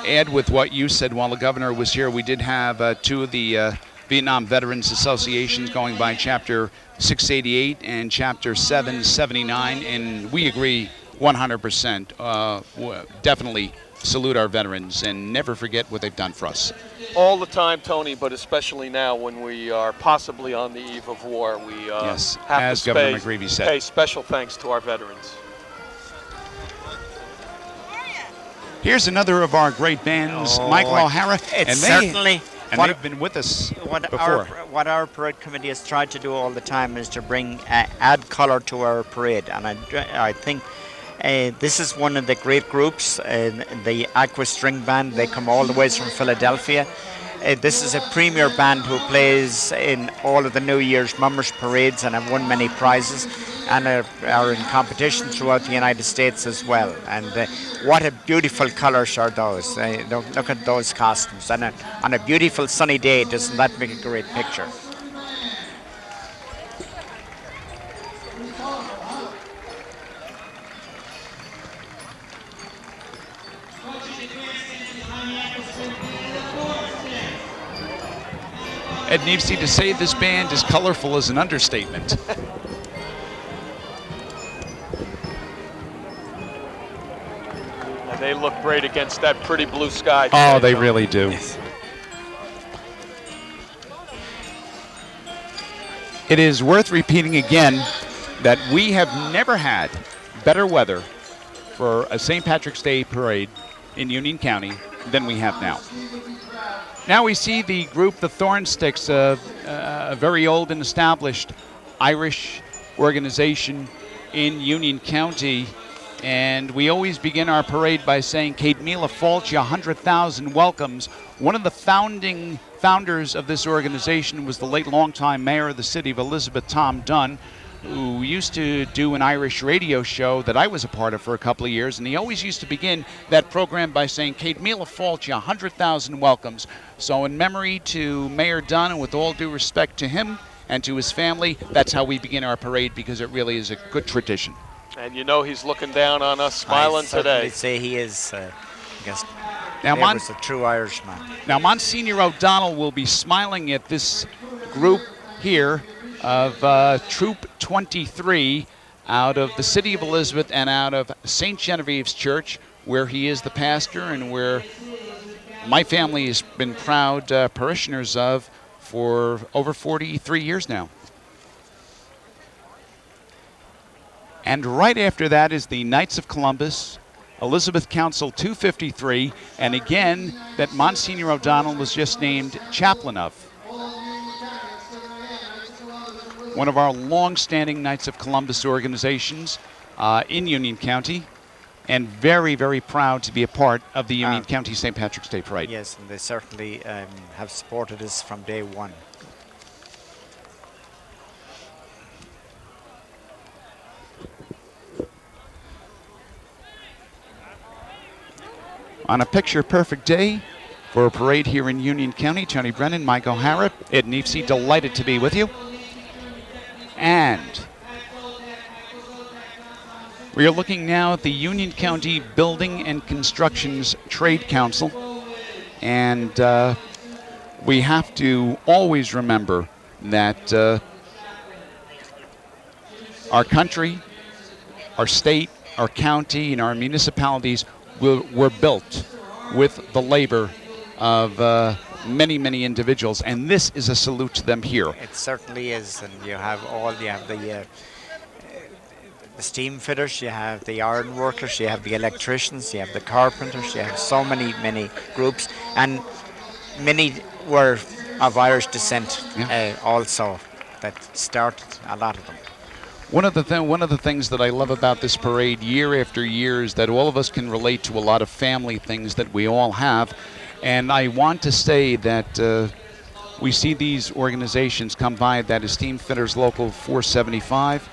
add with what you said while the governor was here. We did have 2 of the Vietnam Veterans Associations going by Chapter 688 and Chapter 779, and we agree 100%. Definitely salute our veterans and never forget what they've done for us. All the time, Tony, but especially now when we are possibly on the eve of war, we Yes, have as to Governor McGreevy said. pay special thanks to our veterans. Here's another of our great bands, Michael O'Hara, It's certainly they've been with us before. What our parade committee has tried to do all the time is to bring add color to our parade, and I think this is one of the great groups, the Aqua String Band. They come all the way from Philadelphia. This is a premier band who plays in all of the New Year's Mummers parades and have won many prizes and are in competition throughout the United States as well. And what a beautiful colours are those. Look at those costumes. And on a beautiful sunny day, doesn't that make a great picture? Ed Nevesey, to say this band is colorful is an understatement. And they look great against that pretty blue sky. Oh, they really do. Yes. It is worth repeating again that we have never had better weather for a St. Patrick's Day parade in Union County than we have now. Now we see the group, the Thornsticks, a very old and established Irish organization in Union County. And we always begin our parade by saying, Céad Míle Fáilte, 100,000 welcomes. One of the founders of this organization was the late longtime mayor of the city of Elizabeth, Tom Dunn, who used to do an Irish radio show that I was a part of for a couple of years, and he always used to begin that program by saying, Céad Míle Fáilte, 100,000 welcomes. So in memory to Mayor Dunn, and with all due respect to him and to his family, that's how we begin our parade, because it really is a good tradition. And you know he's looking down on us, smiling today. I'd say he is, I guess, now, was a true Irishman. Now, Monsignor O'Donnell will be smiling at this group here of Troop 23 out of the city of Elizabeth and out of St. Genevieve's Church, where he is the pastor and where my family has been proud parishioners of for over 43 years now. And right after that is the Knights of Columbus, Elizabeth Council 253, and again that Monsignor O'Donnell was just named chaplain of. One of our long-standing Knights of Columbus organizations in Union County, and very, very proud to be a part of the Union County St. Patrick's Day Parade. Yes, and they certainly have supported us from day one. On a picture-perfect day for a parade here in Union County, Tony Brennan, Mike O'Hara, Ed Neefsey, delighted to be with you. And we are looking now at the Union County Building and Constructions Trade Council. And we have to always remember that our country, our state, our county, and our municipalities were built with the labor of many, many individuals, and this is a salute to them here. It certainly is, and you have the steam fitters, you have the iron workers, you have the electricians, you have the carpenters, you have so many groups, and many were of Irish descent also that started a lot of them. One of the things that I love about this parade year after year is that all of us can relate to a lot of family things that we all have, and I want to say that we see these organizations come by. That is Steam Fitters Local 475,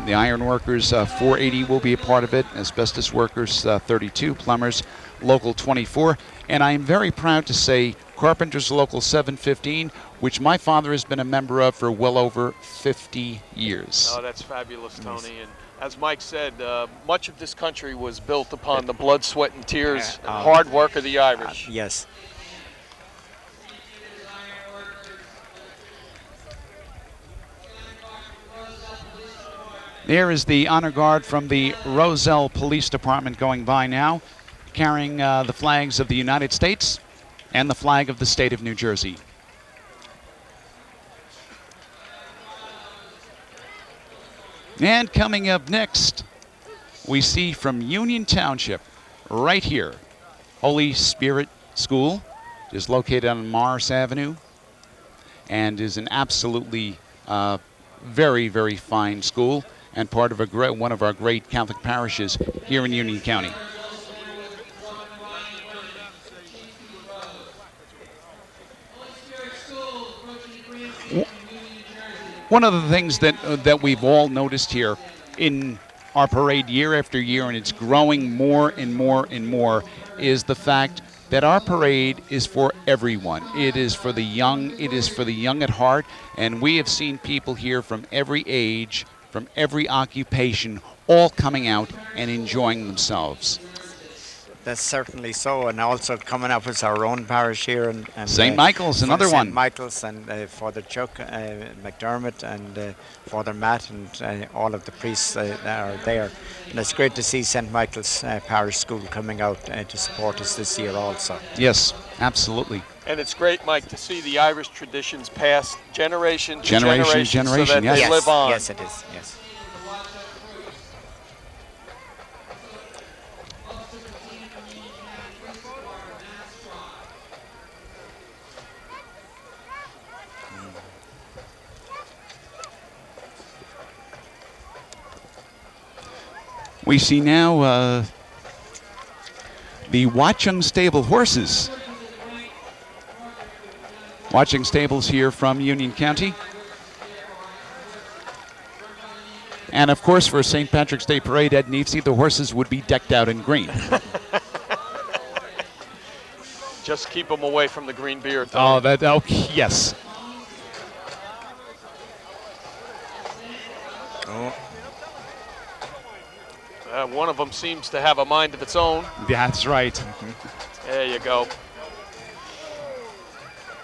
the Iron Workers 480 will be a part of it, Asbestos Workers 32, Plumbers Local 24, and I am very proud to say Carpenters Local 715, which my father has been a member of for well over 50 years. Oh, that's fabulous, Tony. And as Mike said, much of this country was built upon the blood, sweat, and tears and hard work of the Irish. Yes. There is the honor guard from the Roselle Police Department going by now, carrying the flags of the United States and the flag of the state of New Jersey. And coming up next, we see from Union Township, right here, Holy Spirit School is located on Morris Avenue and is an absolutely very, very fine school and part of one of our great Catholic parishes here in Union County. One of the things that we've all noticed here in our parade year after year, and it's growing more and more and more, is the fact that our parade is for everyone. It is for the young. It is for the young at heart, and we have seen people here from every age, from every occupation, all coming out and enjoying themselves. That's certainly so, and also coming up with our own parish here. And St. Michael's, another one. St. Michael's and Father Chuck McDermott and Father Matt and all of the priests that are there. And it's great to see St. Michael's Parish School coming out to support us this year also. Yes, absolutely. And it's great, Mike, to see the Irish traditions pass generation to generation, so that yes. they live on. Yes, it is, yes. We see now the Watchung Stable horses. Watchung Stables here from Union County. And of course, for St. Patrick's Day Parade at Neefsey, the horses would be decked out in green. Just keep them away from the green beer. Oh, yes. Oh. One of them seems to have a mind of its own. That's right. There you go.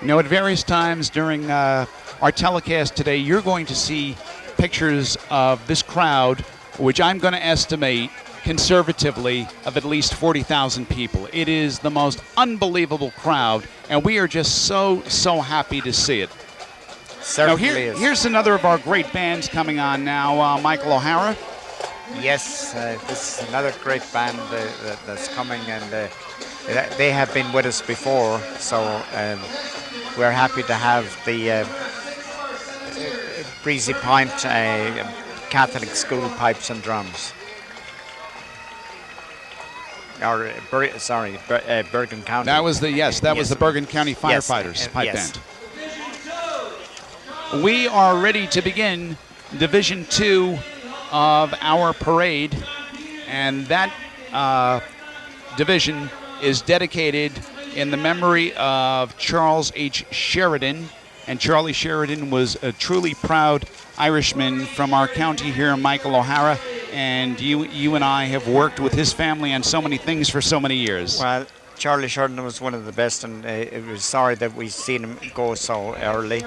You know, at various times during our telecast today, you're going to see pictures of this crowd, which I'm going to estimate conservatively of at least 40,000 people. It is the most unbelievable crowd, and we are just so happy to see it. Certainly now, is. Here's another of our great bands coming on now, Michael O'Hara. Yes, this is another great band that's coming, and they have been with us before, so we're happy to have the Breezy Point Catholic School Pipes and Drums. Or, Bergen County. That was the Bergen County Firefighters pipe band. We are ready to begin Division 2 of our parade, and that division is dedicated in the memory of Charles H. Sheridan. And Charlie Sheridan was a truly proud Irishman from our county here, Michael O'Hara. And you and I have worked with his family on so many things for so many years. Well, Charlie Sheridan was one of the best, and it was sorry that we seen him go so early.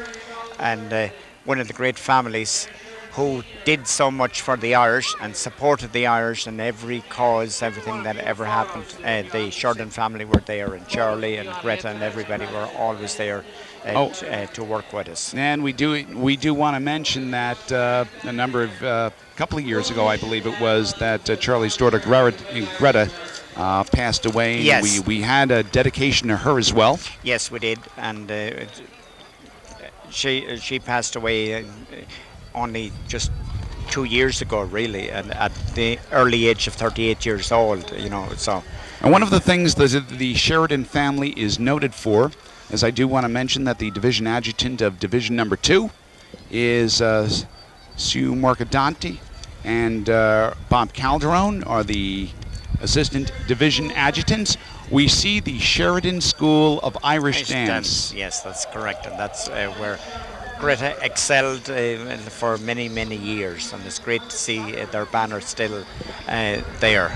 And one of the great families who did so much for the Irish and supported the Irish in every cause, everything that ever happened. The Sheridan family were there, and Charlie and Greta and everybody were always there to work with us. And we do want to mention that a couple of years ago, I believe it was, that Charlie's daughter Greta passed away. Yes. We had a dedication to her as well. Yes, we did, and she passed away only just 2 years ago, really, and at the early age of 38 years old, so. And one of the things the Sheridan family is noted for, as I do want to mention that the division adjutant of Division Number 2 is Sue Morcadanti, and Bob Calderon are the assistant division adjutants. We see the Sheridan School of Irish Dance. Yes, that's correct, and that's where Greta excelled for many, many years, and it's great to see their banner still there.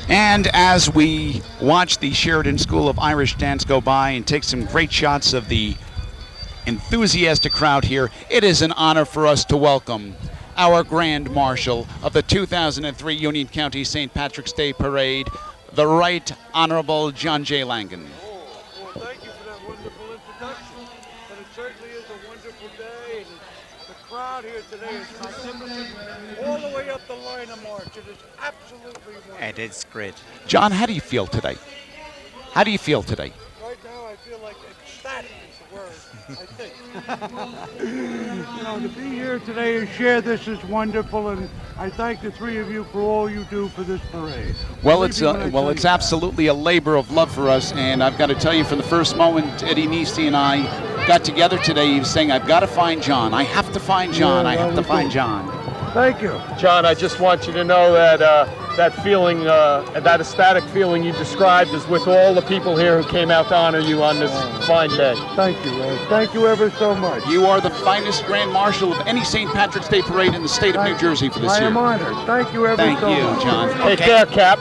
And as we watch the Sheridan School of Irish Dance go by and take some great shots of the enthusiastic crowd here, it is an honor for us to welcome our Grand Marshal of the 2003 Union County St. Patrick's Day Parade, the Right Honorable John J. Langan. Well, thank you for that wonderful introduction. And it certainly is a wonderful day. And the crowd here today is magnificent. All the way up the line of march. It is absolutely wonderful. It is great. John, how do you feel today? How do you feel today? Right now I feel like ecstatic is the word, I think. To be here today and share this is wonderful, and I thank the three of you for all you do for this parade. Well, it's absolutely a labor of love for us, and I've got to tell you, from the first moment Eddie Neesty and I got together today, he was saying, I've got to find John. I have to find John. I have to find John. Thank you. John, I just want you to know that that feeling, that ecstatic feeling you described is with all the people here who came out to honor you on this fine day. Thank you, Ed. Thank you ever so much. You are the finest Grand Marshal of any St. Patrick's Day parade in the state of New Jersey for this year. I am honored. Thank you ever so much. Thank you, John. Take care, Cap.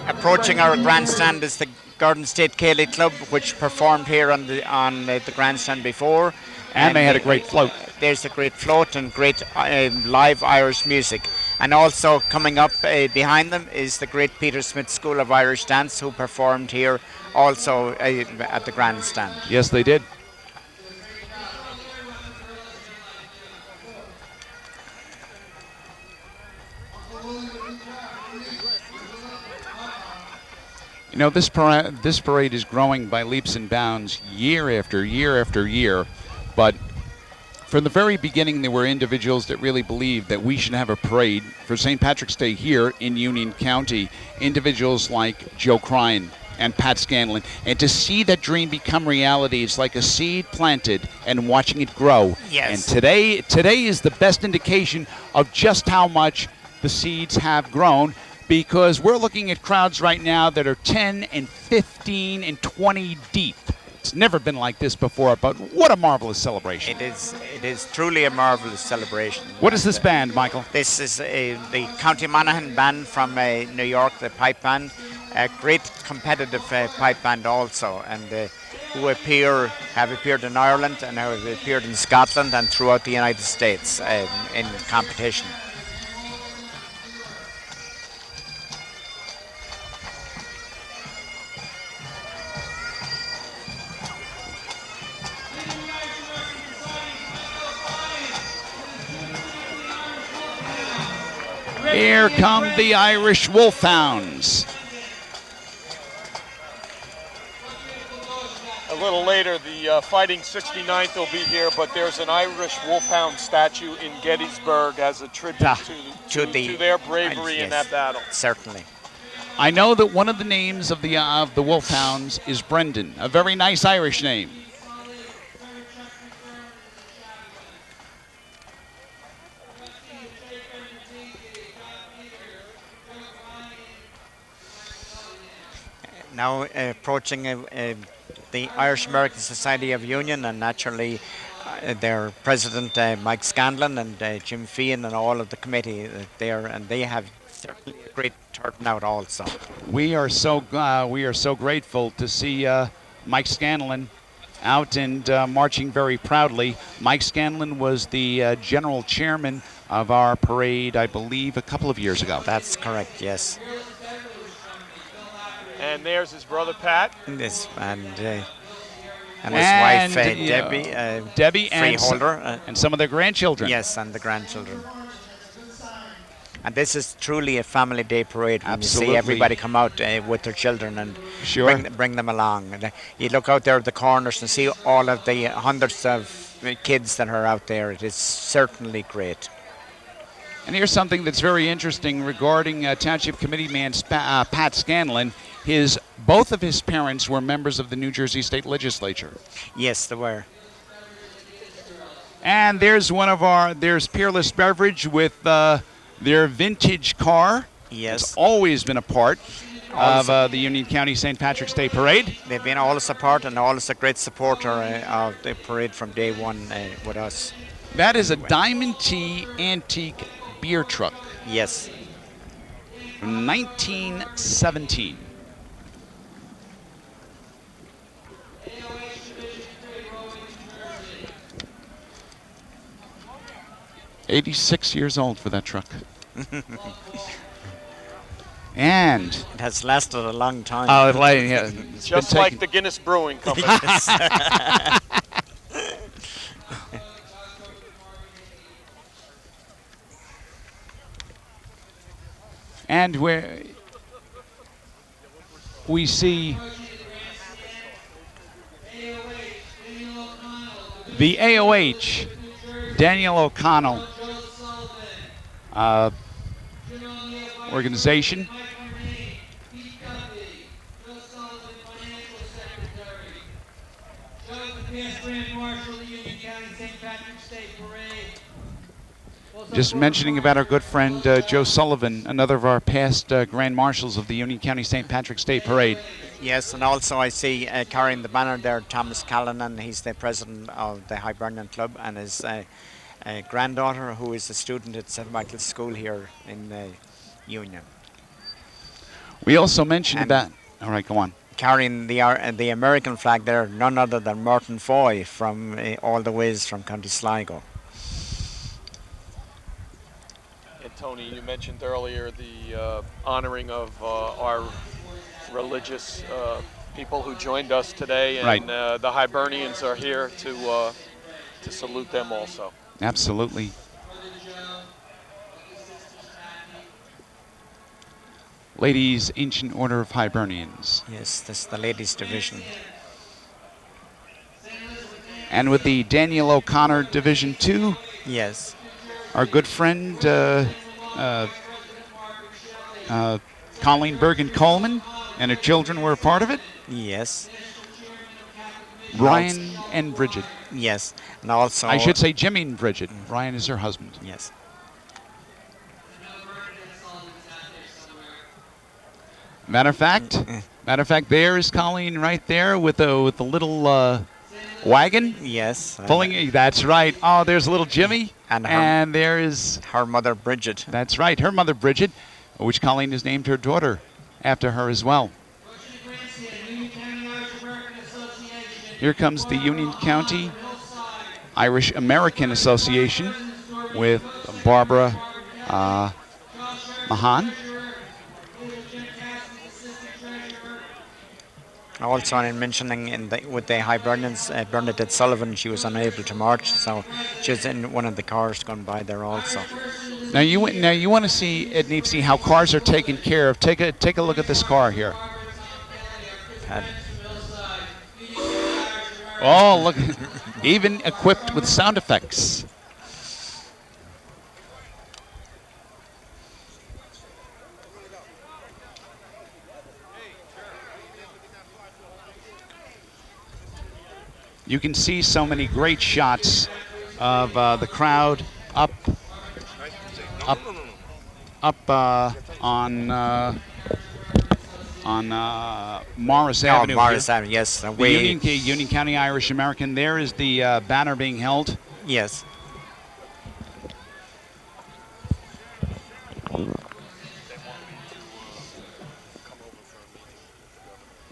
Approaching our grandstand is the Garden State Ceilidh Club, which performed here on the grandstand before. And they had a great float. There's a great float and great live Irish music. And also coming up behind them is the great Peter Smith School of Irish Dance, who performed here also at the grandstand. Yes, they did. You know, this parade is growing by leaps and bounds year after year after year, but from the very beginning there were individuals that really believed that we should have a parade for St. Patrick's Day here in Union County. Individuals like Joe Cryan and Pat Scanlon. And to see that dream become reality is like a seed planted and watching it grow. Yes. And today is the best indication of just how much the seeds have grown, because we're looking at crowds right now that are 10 and 15 and 20 deep. It's never been like this before, but what a marvelous celebration. It is truly a marvelous celebration. What is this band, Michael? This is the County Monaghan band from New York, the pipe band. A great competitive pipe band also, and who have appeared in Ireland and have appeared in Scotland and throughout the United States in competition. Here come the Irish Wolfhounds. A little later, the Fighting 69th will be here, but there's an Irish Wolfhound statue in Gettysburg as a tribute to their bravery in that battle. Certainly. I know that one of the names of the Wolfhounds is Brendan, a very nice Irish name. Now approaching the Irish American Society of Union, and naturally their president Mike Scanlon and Jim Feehan and all of the committee there, and they have certainly a great turnout also. We are so grateful to see Mike Scanlon out and marching very proudly. Mike Scanlon was the general chairman of our parade, I believe, a couple of years ago. That's correct, yes. And there's his brother Pat. And his wife Debbie freeholder, and some of their grandchildren. Yes, and the grandchildren. And this is truly a family day parade when Absolutely. you see everybody come out with their children and Sure. bring them along. And you look out there at the corners and see all of the hundreds of kids that are out there. It is certainly great. And here's something that's very interesting regarding Township Committee man Pat Scanlon. Both of his parents were members of the New Jersey State Legislature. Yes, they were. And there's there's Peerless Beverage with their vintage car. Yes. It's always been a part of the Union County St. Patrick's Day Parade. They've been always a part and always a great supporter of the parade from day one with us. That is a Diamond T antique beer truck. Yes. From 1917. $86 years old for that truck. And it has lasted a long time. Oh, yeah, just like the Guinness Brewing Company. And where we see the AOH, Daniel O'Connell organization. Just mentioning about our good friend Joe Sullivan, another of our past Grand Marshals of the Union County St. Patrick's Day Parade. Yes, and also I see carrying the banner there, Thomas Callanan. He's the president of the Hibernian Club, and his granddaughter, who is a student at St. Michael's School here in Union. We also mentioned about... All right, go on. Carrying the American flag there, none other than Martin Foy from all the ways from County Sligo. And Tony, you mentioned earlier the honoring of our religious people who joined us today, and right. The Hibernians are here to salute them also. Absolutely. Ladies' Ancient Order of Hibernians. Yes, this is the ladies' division. And with the Daniel O'Connor Division 2. Yes. Our good friend Colleen Bergen Coleman and her children were a part of it. Yes. Ryan and Bridget. Yes, and also... I should say Jimmy and Bridget. Ryan is her husband. Yes. Matter of fact, there is Colleen right there with the little wagon. Yes. Pulling. That's right. Oh, there's little Jimmy, and there is her mother Bridget. That's right, her mother Bridget, which Colleen has named her daughter after her as well. Here comes the Union County Irish American Association with Barbara Mahan. Also, in mentioning with the Hibernians, Bernadette Sullivan, she was unable to march, so she was in one of the cars going by there also. Now you want to see at Nipsey how cars are taken care of. Take a look at this car here. Oh, look, even equipped with sound effects. You can see so many great shots of the crowd up on on Morris Avenue. Morris Avenue, yes. The Union County Irish American. There is the banner being held. Yes.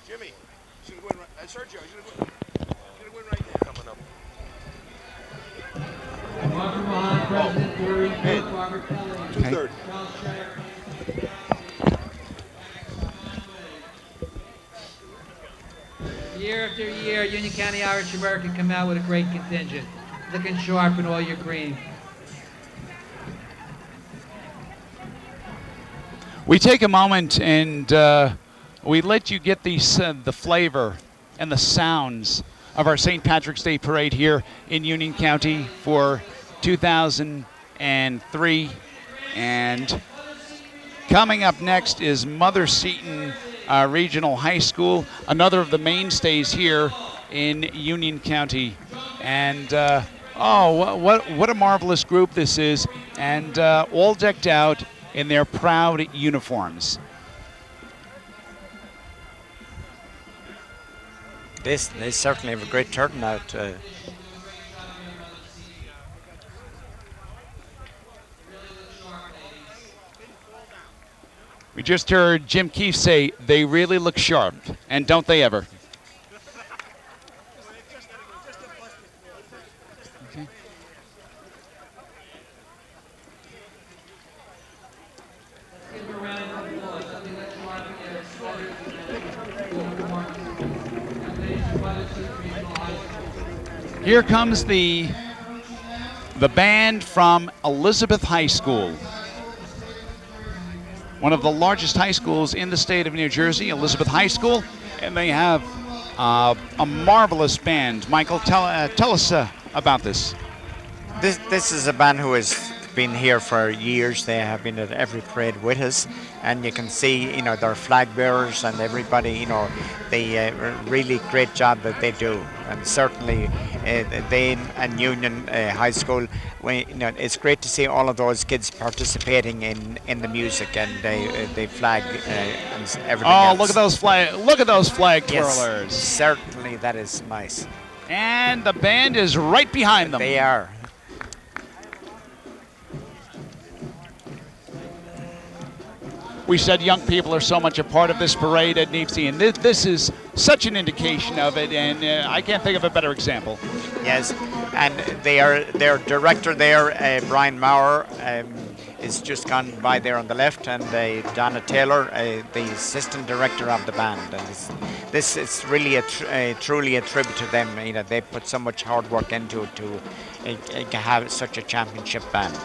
Jimmy, should win. Sergio, you should win right now. Coming up. Okay. Year after year, Union County Irish American come out with a great contingent, looking sharp in all your green. We take a moment and we let you get the flavor and the sounds of our St. Patrick's Day Parade here in Union County for 2003. And coming up next is Mother Seton Regional High School, another of the mainstays here in Union County. And what a marvelous group this is, and all decked out in their proud uniforms. They certainly have a great turnout. We just heard Jim Keefe say, they really look sharp, and don't they ever? Okay. Here comes the band from Elizabeth High School. One of the largest high schools in the state of New Jersey, Elizabeth High School, and they have a marvelous band. Michael, tell us about this. This is a band who has been here for years. They have been at every parade with us, and you can see, their flag bearers and everybody, the really great job that they do. And certainly they and Union High School, it's great to see all of those kids participating in the music and the flag and everything else. Look at those flag twirlers. Yes, certainly that is nice. And the band is right behind them. They are. We said young people are so much a part of this parade at Neepsey, and this is such an indication of it, and I can't think of a better example. Yes, and their director there, Brian Maurer, is just gone by there on the left, and Donna Taylor, the assistant director of the band. And this is really truly a tribute to them. They put so much hard work into it to have such a championship band.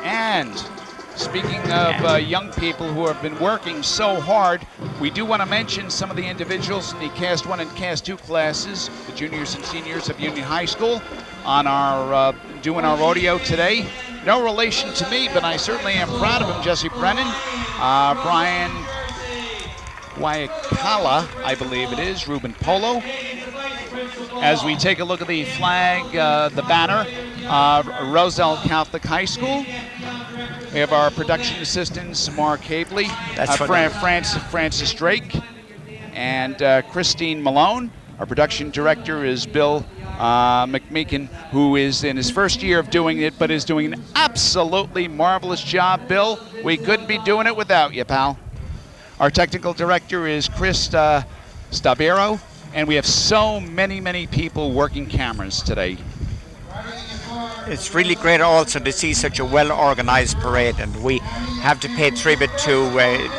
And speaking of young people who have been working so hard, we do want to mention some of the individuals in the Cast 1 and Cast 2 classes, the juniors and seniors of Union High School, on our doing our rodeo today. No relation to me, but I certainly am proud of him. Jesse Brennan, Brian Waikala, I believe it is, Ruben Polo. As we take a look at the flag, the banner, Roselle Catholic High School. We have our production assistants, Mark Havley, Francis Drake, and Christine Malone. Our production director is Bill McMeekan, who is in his first year of doing it, but is doing an absolutely marvelous job. Bill, we couldn't be doing it without you, pal. Our technical director is Chris Stabero, and we have so many people working cameras today. It's really great also to see such a well-organized parade, and we have to pay tribute to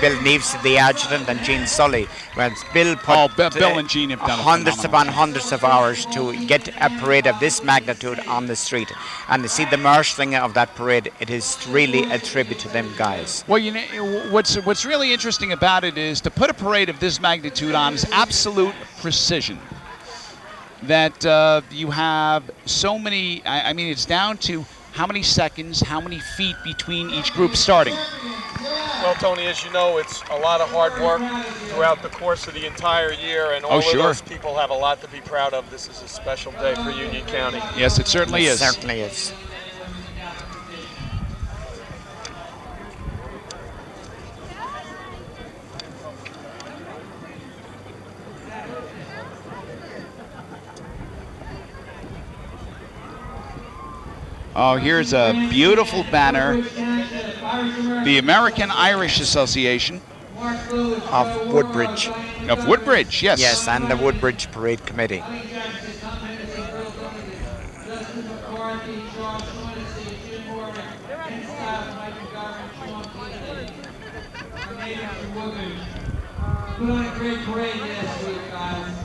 Bill Neves, the adjutant, and Gene Sully. Well, Bill and Gene have done hundreds upon hundreds of hours to get a parade of this magnitude on the street, and to see the marshalling of that parade, it is really a tribute to them guys. Well, what's really interesting about it is to put a parade of this magnitude on is absolute precision. That you have so many, I mean, it's down to how many seconds, how many feet between each group starting. Well, Tony, as you know, it's a lot of hard work throughout the course of the entire year, and all of those people have a lot to be proud of. This is a special day for Union County. Yes, it certainly is. It certainly is. Oh, here's a beautiful banner. The American Irish Association. Of Woodbridge. Of Woodbridge, yes. Yes, and the Woodbridge Parade Committee. Put on a great parade last week, guys.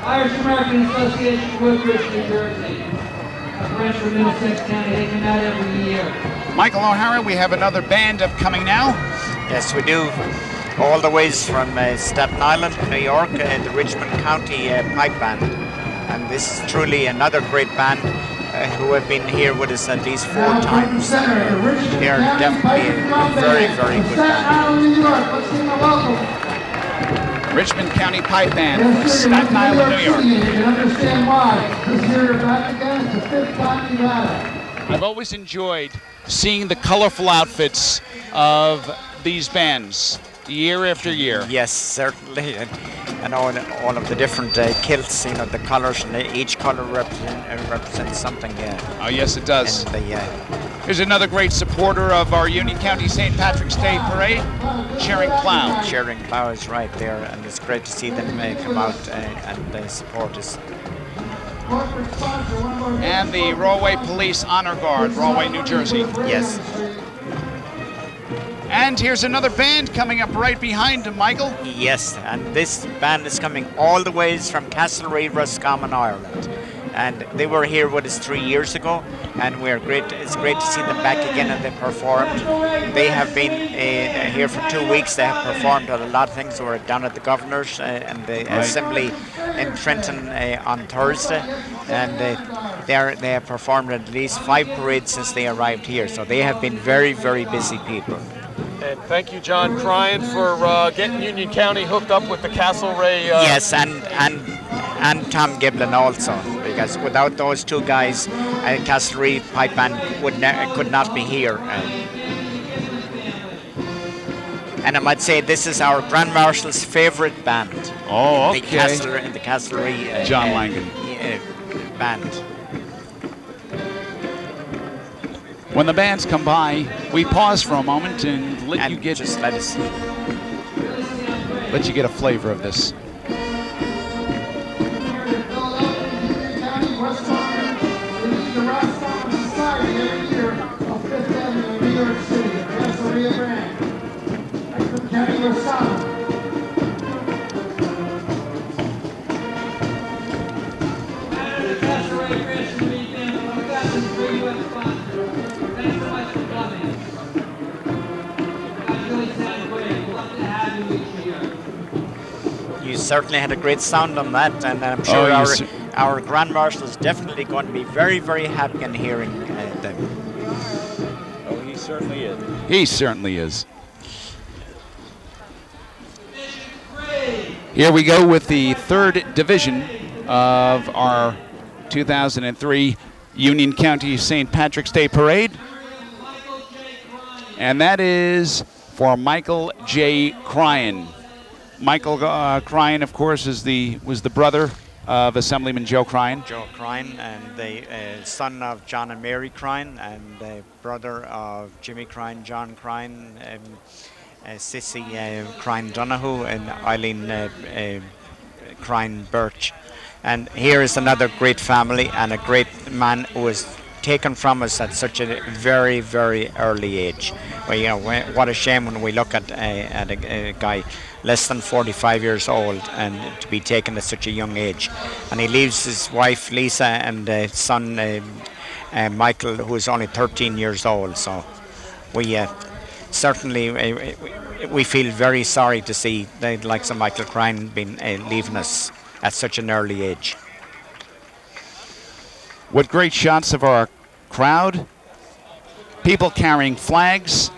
Irish American Association, Woodbridge, New Jersey. A branch from Middlesex County. They come out every year. Michael O'Hara, we have another band coming now. Yes, we do. All the ways from Staten Island, New York, the Richmond County Pipe Band. And this is truly another great band who have been here with us at least 4 times. They are definitely a very, very good band. Richmond County Pipe Band from Staten Island, New York. You can understand why. This year you're back again. It's the 5th time you've had it. I've always enjoyed seeing the colorful outfits of these bands year after year. Yes, certainly. And all of the different kilts, you know, the colors, and each color represents something. Oh, yes, it does. And here's another great supporter of our Union County St. Patrick's Day Parade, Sharing Plow. Sharing Plow is right there, and it's great to see them come out and support us. And the Rawway Police Honor Guard, Rawway, New Jersey. Yes. And here's another band coming up right behind him, Michael. Yes, and this band is coming all the ways from Castlereagh, Roscommon, Ireland. And they were here with us 3 years ago, and it's great to see them back again, and they performed. They have been here for 2 weeks. They have performed at a lot of things. They were down at the Governor's and the Assembly in Trenton on Thursday, and they have performed at least 5 parades since they arrived here. So they have been very, very busy people. And thank you, John Cryan, for getting Union County hooked up with the Castlereagh. Yes, and Tom Giblin also, because without those 2 guys, Castlereagh Pipe Band could not be here. And I might say this is our Grand Marshal's favorite band. Oh, okay. The Castlereagh John Langan band. When the bands come by, we pause for a moment and let you get a flavor of this. You certainly had a great sound on that, and I'm sure our Grand Marshal is definitely going to be very, very happy in hearing them. Oh, he certainly is. He certainly is. Here we go with the 3rd division of our 2003 Union County St. Patrick's Day Parade. And that is for Michael J. Cryan. Michael Cryan, of course, was the brother of Assemblyman Joe Cryan. Joe Cryan, and the son of John and Mary Cryan, and the brother of Jimmy Cryan, John Cryan, Sissy Cryan Donoghue, and Eileen Cryan Birch. And here is another great family and a great man who was taken from us at such a very, very early age. Well, you know, what a shame when we look at a guy less than 45 years old and to be taken at such a young age. And he leaves his wife Lisa and son Michael, who is only 13 years old. So we certainly we feel very sorry to see the likes of Michael Cryan being leaving us at such an early age. What great shots of our crowd. People carrying flags.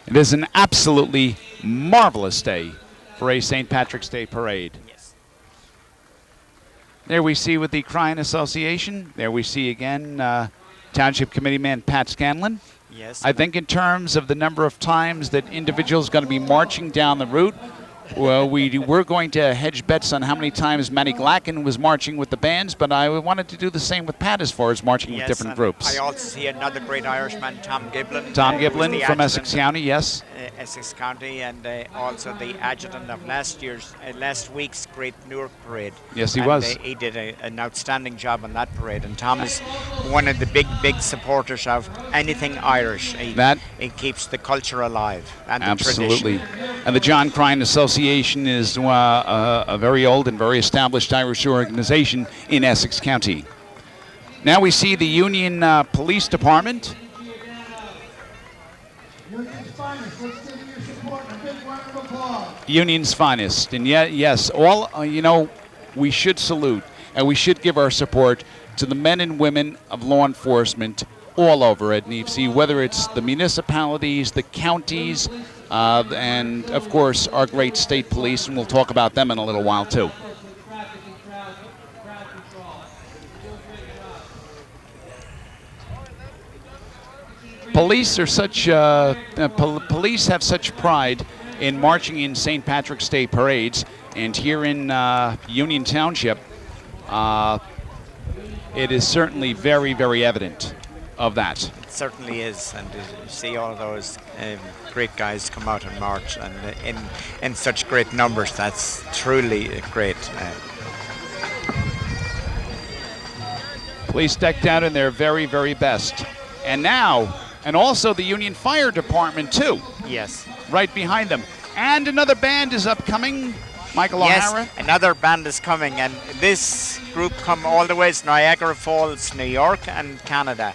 It is an absolutely marvelous day for a St. Patrick's Day parade. Yes. There we see with the Cryan Association. There we see again Township Committee man Pat Scanlon. Yes. I think in terms of the number of times that individuals are going to be marching down the route, well, we're going to hedge bets on how many times Matty Glacken was marching with the bands, but I wanted to do the same with Pat as far as marching with different groups. I also see another great Irishman, Tom Giblin. Tom Giblin from Essex County, yes. Essex County, and also the adjutant of last week's Great Newark Parade. Yes, he was. He did an outstanding job on that parade, and Tom is one of the big supporters of anything Irish. He keeps the culture alive and the tradition. And the John Crine Association is a very old and very established Irish organization in Essex County. Now we see the Union Police Department. Union's finest. And yes, all, we should salute and we should give our support to the men and women of law enforcement all over at NEFC, whether it's the municipalities, the counties, and of course our great state police, and we'll talk about them in a little while too. Police are such. Police have such pride in marching in St. Patrick's Day parades, and here in Union Township, it is certainly very, very evident of that. It certainly is, and you see all those great guys come out and march, and in such great numbers. That's truly great. Police decked out in their very, very best, and now. And also the Union Fire Department, too. Yes. Right behind them. And another band is upcoming, Michael O'Hara. Yes, another band is coming, and this group come all the way to Niagara Falls, New York, and Canada.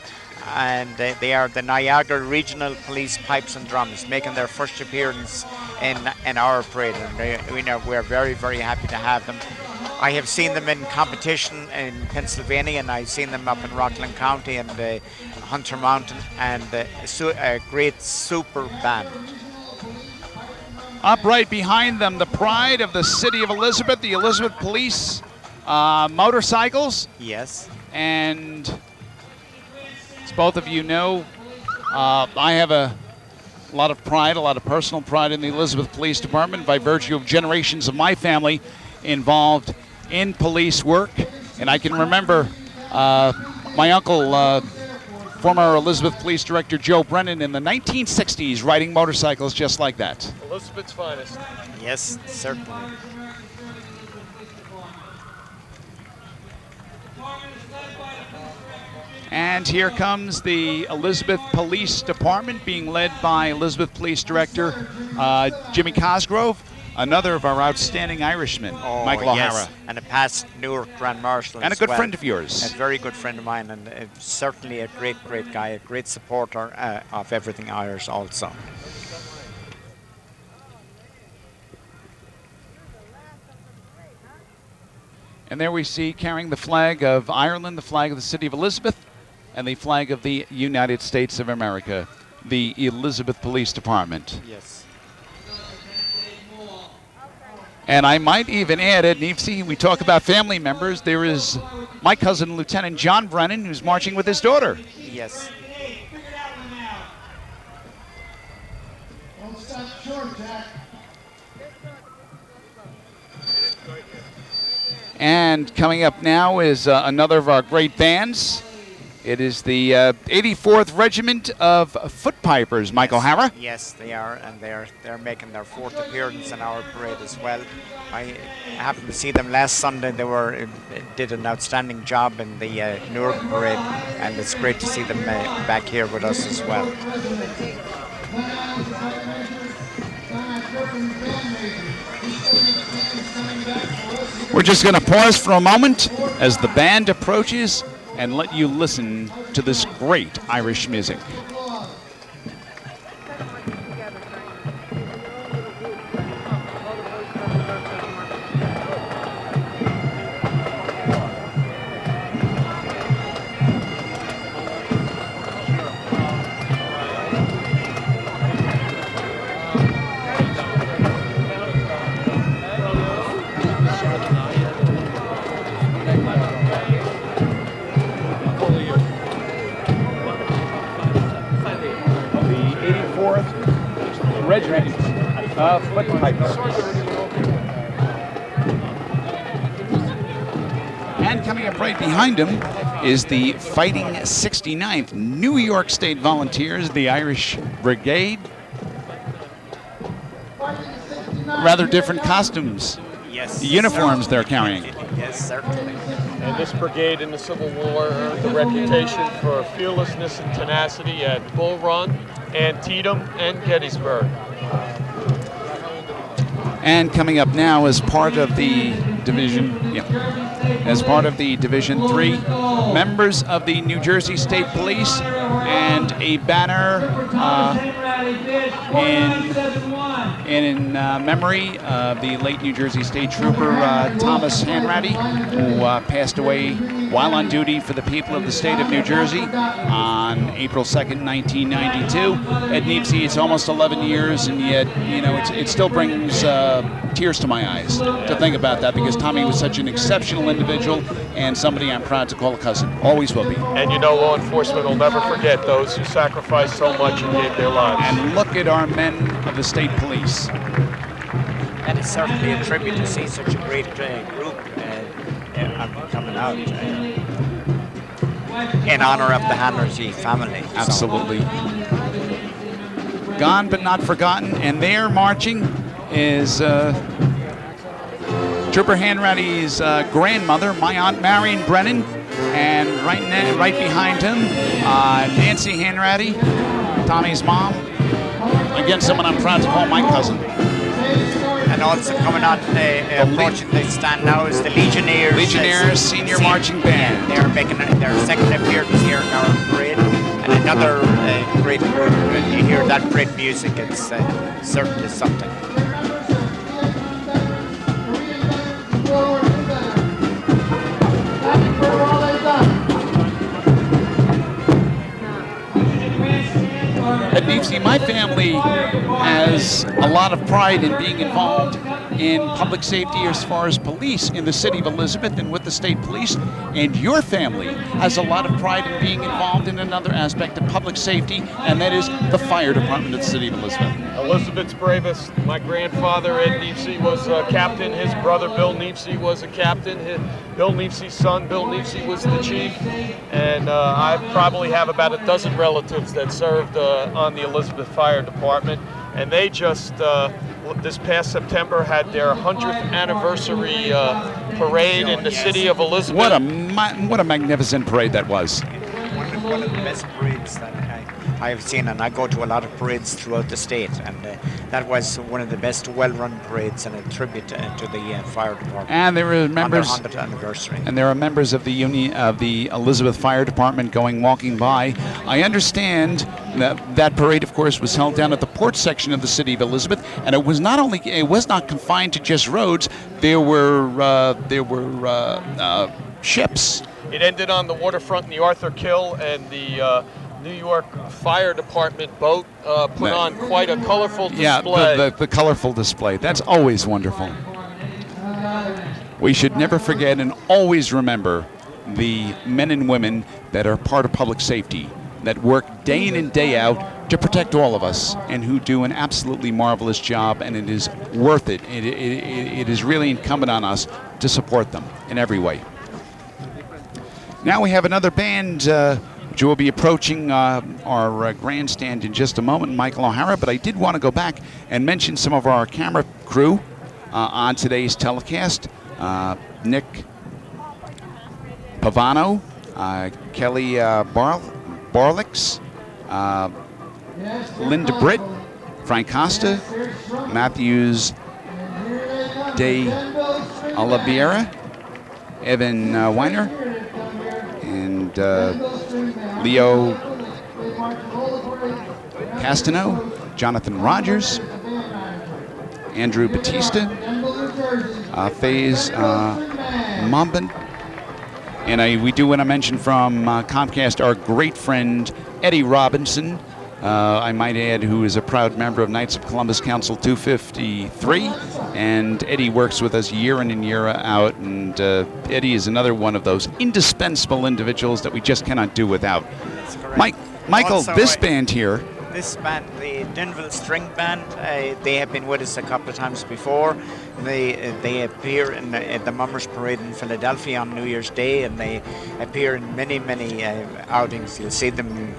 And they are the Niagara Regional Police Pipes and Drums, making their first appearance in our parade. And we're very, very happy to have them. I have seen them in competition in Pennsylvania, and I've seen them up in Rockland County and Hunter Mountain, and a great super band. Up right behind them, the pride of the city of Elizabeth, the Elizabeth Police motorcycles. Yes. And as both of you know, I have a lot of pride, a lot of personal pride in the Elizabeth Police Department by virtue of generations of my family involved in police work. And I can remember my uncle, former Elizabeth Police Director Joe Brennan, in the 1960s riding motorcycles just like that. Elizabeth's finest. Yes, certainly. And here comes the Elizabeth Police Department being led by Elizabeth Police Director Jimmy Cosgrove, another of our outstanding Irishmen, Michael O'Hara. Yes, and a past Newark Grand Marshal and a good friend of yours. A very good friend of mine, and certainly a great guy, a great supporter of everything Irish also. And there we see, carrying the flag of Ireland, the flag of the city of Elizabeth, and the flag of the United States of America, the Elizabeth Police Department. Yes. And I might even add, at NEFC, we talk about family members. There is my cousin, Lieutenant John Brennan, who's marching with his daughter. Yes. And coming up now is another of our great bands. It is the 84th Regiment of Foot Pipers, Michael O'Hara. Yes, they are, and they're making their fourth appearance in our parade as well. I happened to see them last Sunday. They did an outstanding job in the Newark parade, and it's great to see them back here with us as well. We're just going to pause for a moment as the band approaches and let you listen to this great Irish music. regiment. Foot And coming up right behind him is the Fighting 69th New York State Volunteers, the Irish Brigade. Rather different costumes. Yes. The uniforms they're carrying. Yes, certainly. And this brigade in the Civil War earned the reputation for fearlessness and tenacity at Bull Run, Antietam, and Gettysburg. And coming up now as part of the Division 3, members of the New Jersey State Police and a banner in memory of the late New Jersey State Trooper Thomas Hanratty, who passed away while on duty for the people of the state of New Jersey on April 2nd, 1992. At Neepsey, it's almost 11 years, and yet, you know, it still brings tears to my eyes to think about that, because Tommy was such an exceptional individual and somebody I'm proud to call a cousin. Always will be. And you know, law enforcement will never forget those who sacrificed so much and gave their lives. And look at our men of the state police. And it's certainly a tribute to see such a great group coming out in honor of the Hanratty family. Absolutely. Gone but not forgotten, and there marching is Trooper Hanratty's grandmother, my Aunt Marion Brennan, and right behind him, Nancy Hanratty, Tommy's mom. Again, someone I'm proud to call my cousin. And also coming out approaching the stand now is the Legionnaires. Legionnaires Senior Marching Band. They're making their second appearance here in our parade. And another great group. You hear that great music, it's certainly something. At Neepsey, my family has a lot of pride in being involved in public safety as far as police in the city of Elizabeth and with the state police. And your family has a lot of pride in being involved in another aspect of public safety, and that is the fire department of the city of Elizabeth. Elizabeth's bravest. My grandfather, Ed Neepsey, was a captain. His brother, Bill Neepsey, was a captain. Bill Neepsey's son, Bill Neepsey, was the chief. And I probably have about a dozen relatives that served on the Elizabeth Fire Department. And they just, this past September, had their 100th anniversary parade in the city of Elizabeth. What a magnificent parade that was. One of the best parades that I have seen, and I go to a lot of parades throughout the state, and that was one of the best well-run parades and a tribute to the fire department. And there were members on their 100th anniversary. And there are members of the Elizabeth Fire Department walking by. I understand that parade, of course, was held down at the port section of the city of Elizabeth, and it was not confined to just roads. There were ships. It ended on the waterfront in the Arthur Kill, and the New York Fire Department boat put on quite a colorful display. Yeah, the colorful display. That's always wonderful. We should never forget and always remember the men and women that are part of public safety, that work day in and day out to protect all of us, and who do an absolutely marvelous job, and it is worth it. It is really incumbent on us to support them in every way. Now we have another band which will be approaching our grandstand in just a moment, Michael O'Hara, but I did want to go back and mention some of our camera crew on today's telecast. Nick Pavano, Kelly Barlix, Linda Britt, Frank Costa, Matthews de Oliveira, Evan Weiner, and Leo Castano, Jonathan Rogers, Andrew Batista, Faze Momban, and we do want to mention from Comcast our great friend Eddie Robinson, I might add, who is a proud member of Knights of Columbus Council 253, and Eddie works with us year in and year out, and Eddie is another one of those indispensable individuals that we just cannot do without. Michael, Also, this band here. This band, the Denville String Band. They have been with us a couple of times before. They appear in the Mummers Parade in Philadelphia on New Year's Day, and they appear in many outings. You'll see them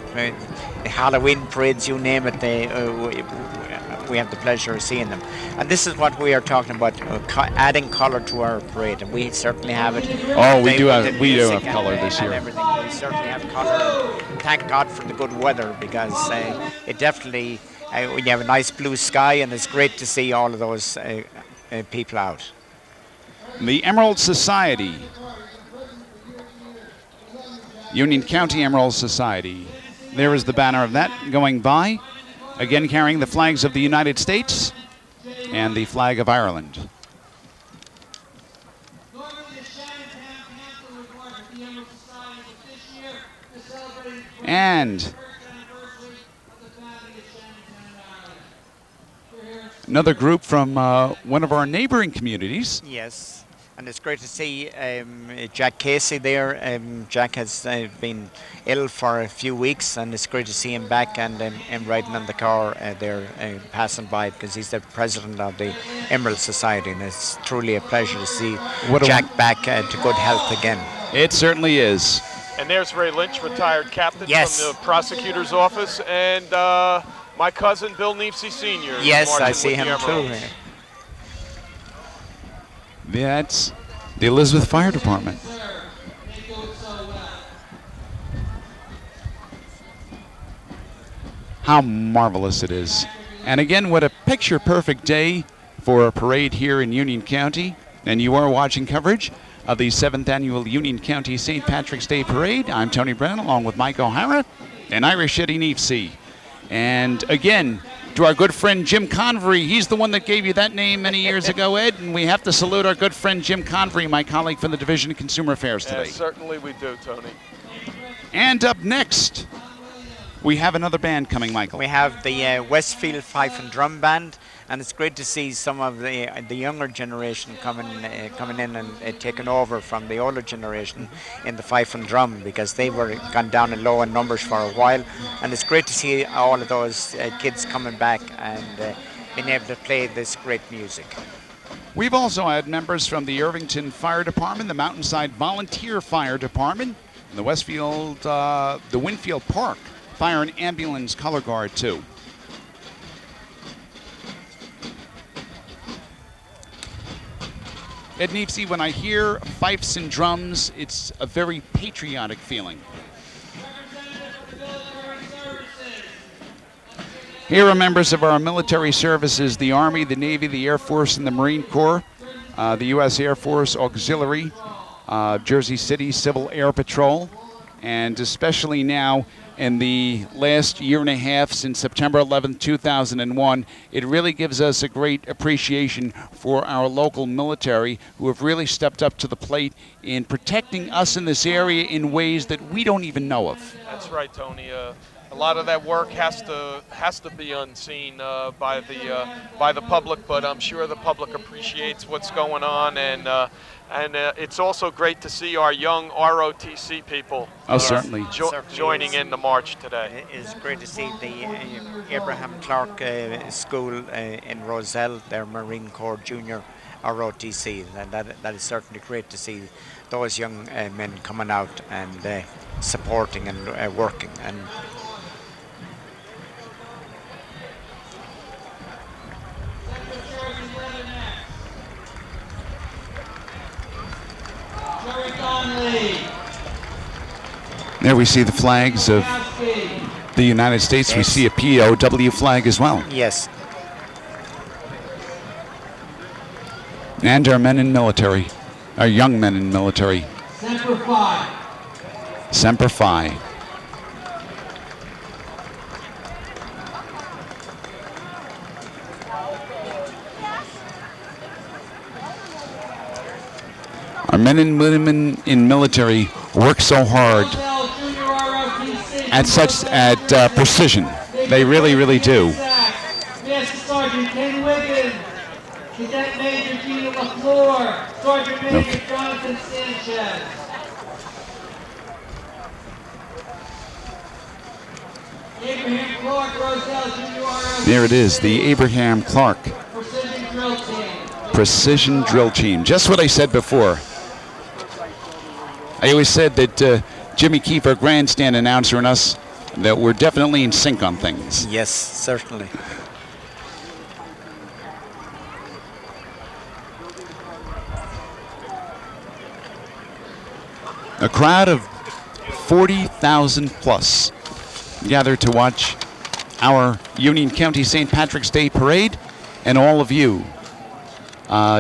the Halloween parades, you name it. We have the pleasure of seeing them. And this is what we are talking about, adding colour to our parade, and we certainly have it. Oh, we do have colour this year. Everything. We certainly have colour. Thank God for the good weather, because it definitely, when you have a nice blue sky, and it's great to see all of those people out. The Emerald Society. Union County Emerald Society. There is the banner of that going by. Again, carrying the flags of the United States and the flag of Ireland. And another group from one of our neighboring communities. Yes, and it's great to see Jack Casey there. Jack has been ill for a few weeks, and it's great to see him back and riding on the car there, passing by, because he's the president of the Emerald Society, and it's truly a pleasure to see Jack back to good health again. It certainly is. And there's Ray Lynch, retired captain Yes. from the prosecutor's office, and my cousin Bill Neefsey Sr. is Yes, I marching see with him the too. Emeralds. That's the Elizabeth Fire Department. How marvelous it is. And again, what a picture-perfect day for a parade here in Union County. And you are watching coverage of the 7th Annual Union County St. Patrick's Day Parade. I'm Tony Brennan, along with Mike O'Hara and Irish Eddie Neefsey. And again, to our good friend Jim Convery, he's the one that gave you that name many years ago, Ed, and we have to salute our good friend Jim Convery, my colleague from the Division of Consumer Affairs today. Yes, certainly we do, Tony. And up next, we have another band coming, Michael. We have the Westfield Fife and Drum Band, and it's great to see some of the younger generation coming in and taking over from the older generation in the fife and drum, because they were gone down in low in numbers for a while, and it's great to see all of those kids coming back and being able to play this great music. We've also had members from the Irvington Fire Department, the Mountainside Volunteer Fire Department, and the Westfield, the Winfield Park Fire and Ambulance Color Guard too. Ed Neefsey, when I hear fifes and drums, it's a very patriotic feeling. Here are members of our military services, the Army, the Navy, the Air Force, and the Marine Corps, the U.S. Air Force Auxiliary, Jersey City Civil Air Patrol, and especially now in the last year and a half since September 11, 2001, it really gives us a great appreciation for our local military, who have really stepped up to the plate in protecting us in this area in ways that we don't even know of. That's right, Tony. A lot of that work has to be unseen by the public, but I'm sure the public appreciates what's going on, and it's also great to see our young ROTC people certainly. Joining in the march today. It is great to see the Abraham Clark School in Roselle, their Marine Corps Junior ROTC, and that is certainly great to see those young men coming out and supporting and working. And there we see the flags of the United States. Yes. We see a POW flag as well. Yes. And our men in military, our young men in military. Semper Fi. Semper Fi. Our men and women in military work so hard at precision. They really, really do. Master Sergeant Ken Wiggins, Cadet Major Gina LaFleur, Sergeant Major Jonathan Sanchez. Abraham Clark, Roselle Junior ROTC. There it is, the Abraham Clark Precision Drill Team. Precision Drill Team. Just what I said before. I always said that Jimmy Keefe, our grandstand announcer, and us, that we're definitely in sync on things. Yes, certainly. A crowd of 40,000 plus gathered to watch our Union County St. Patrick's Day Parade, and all of you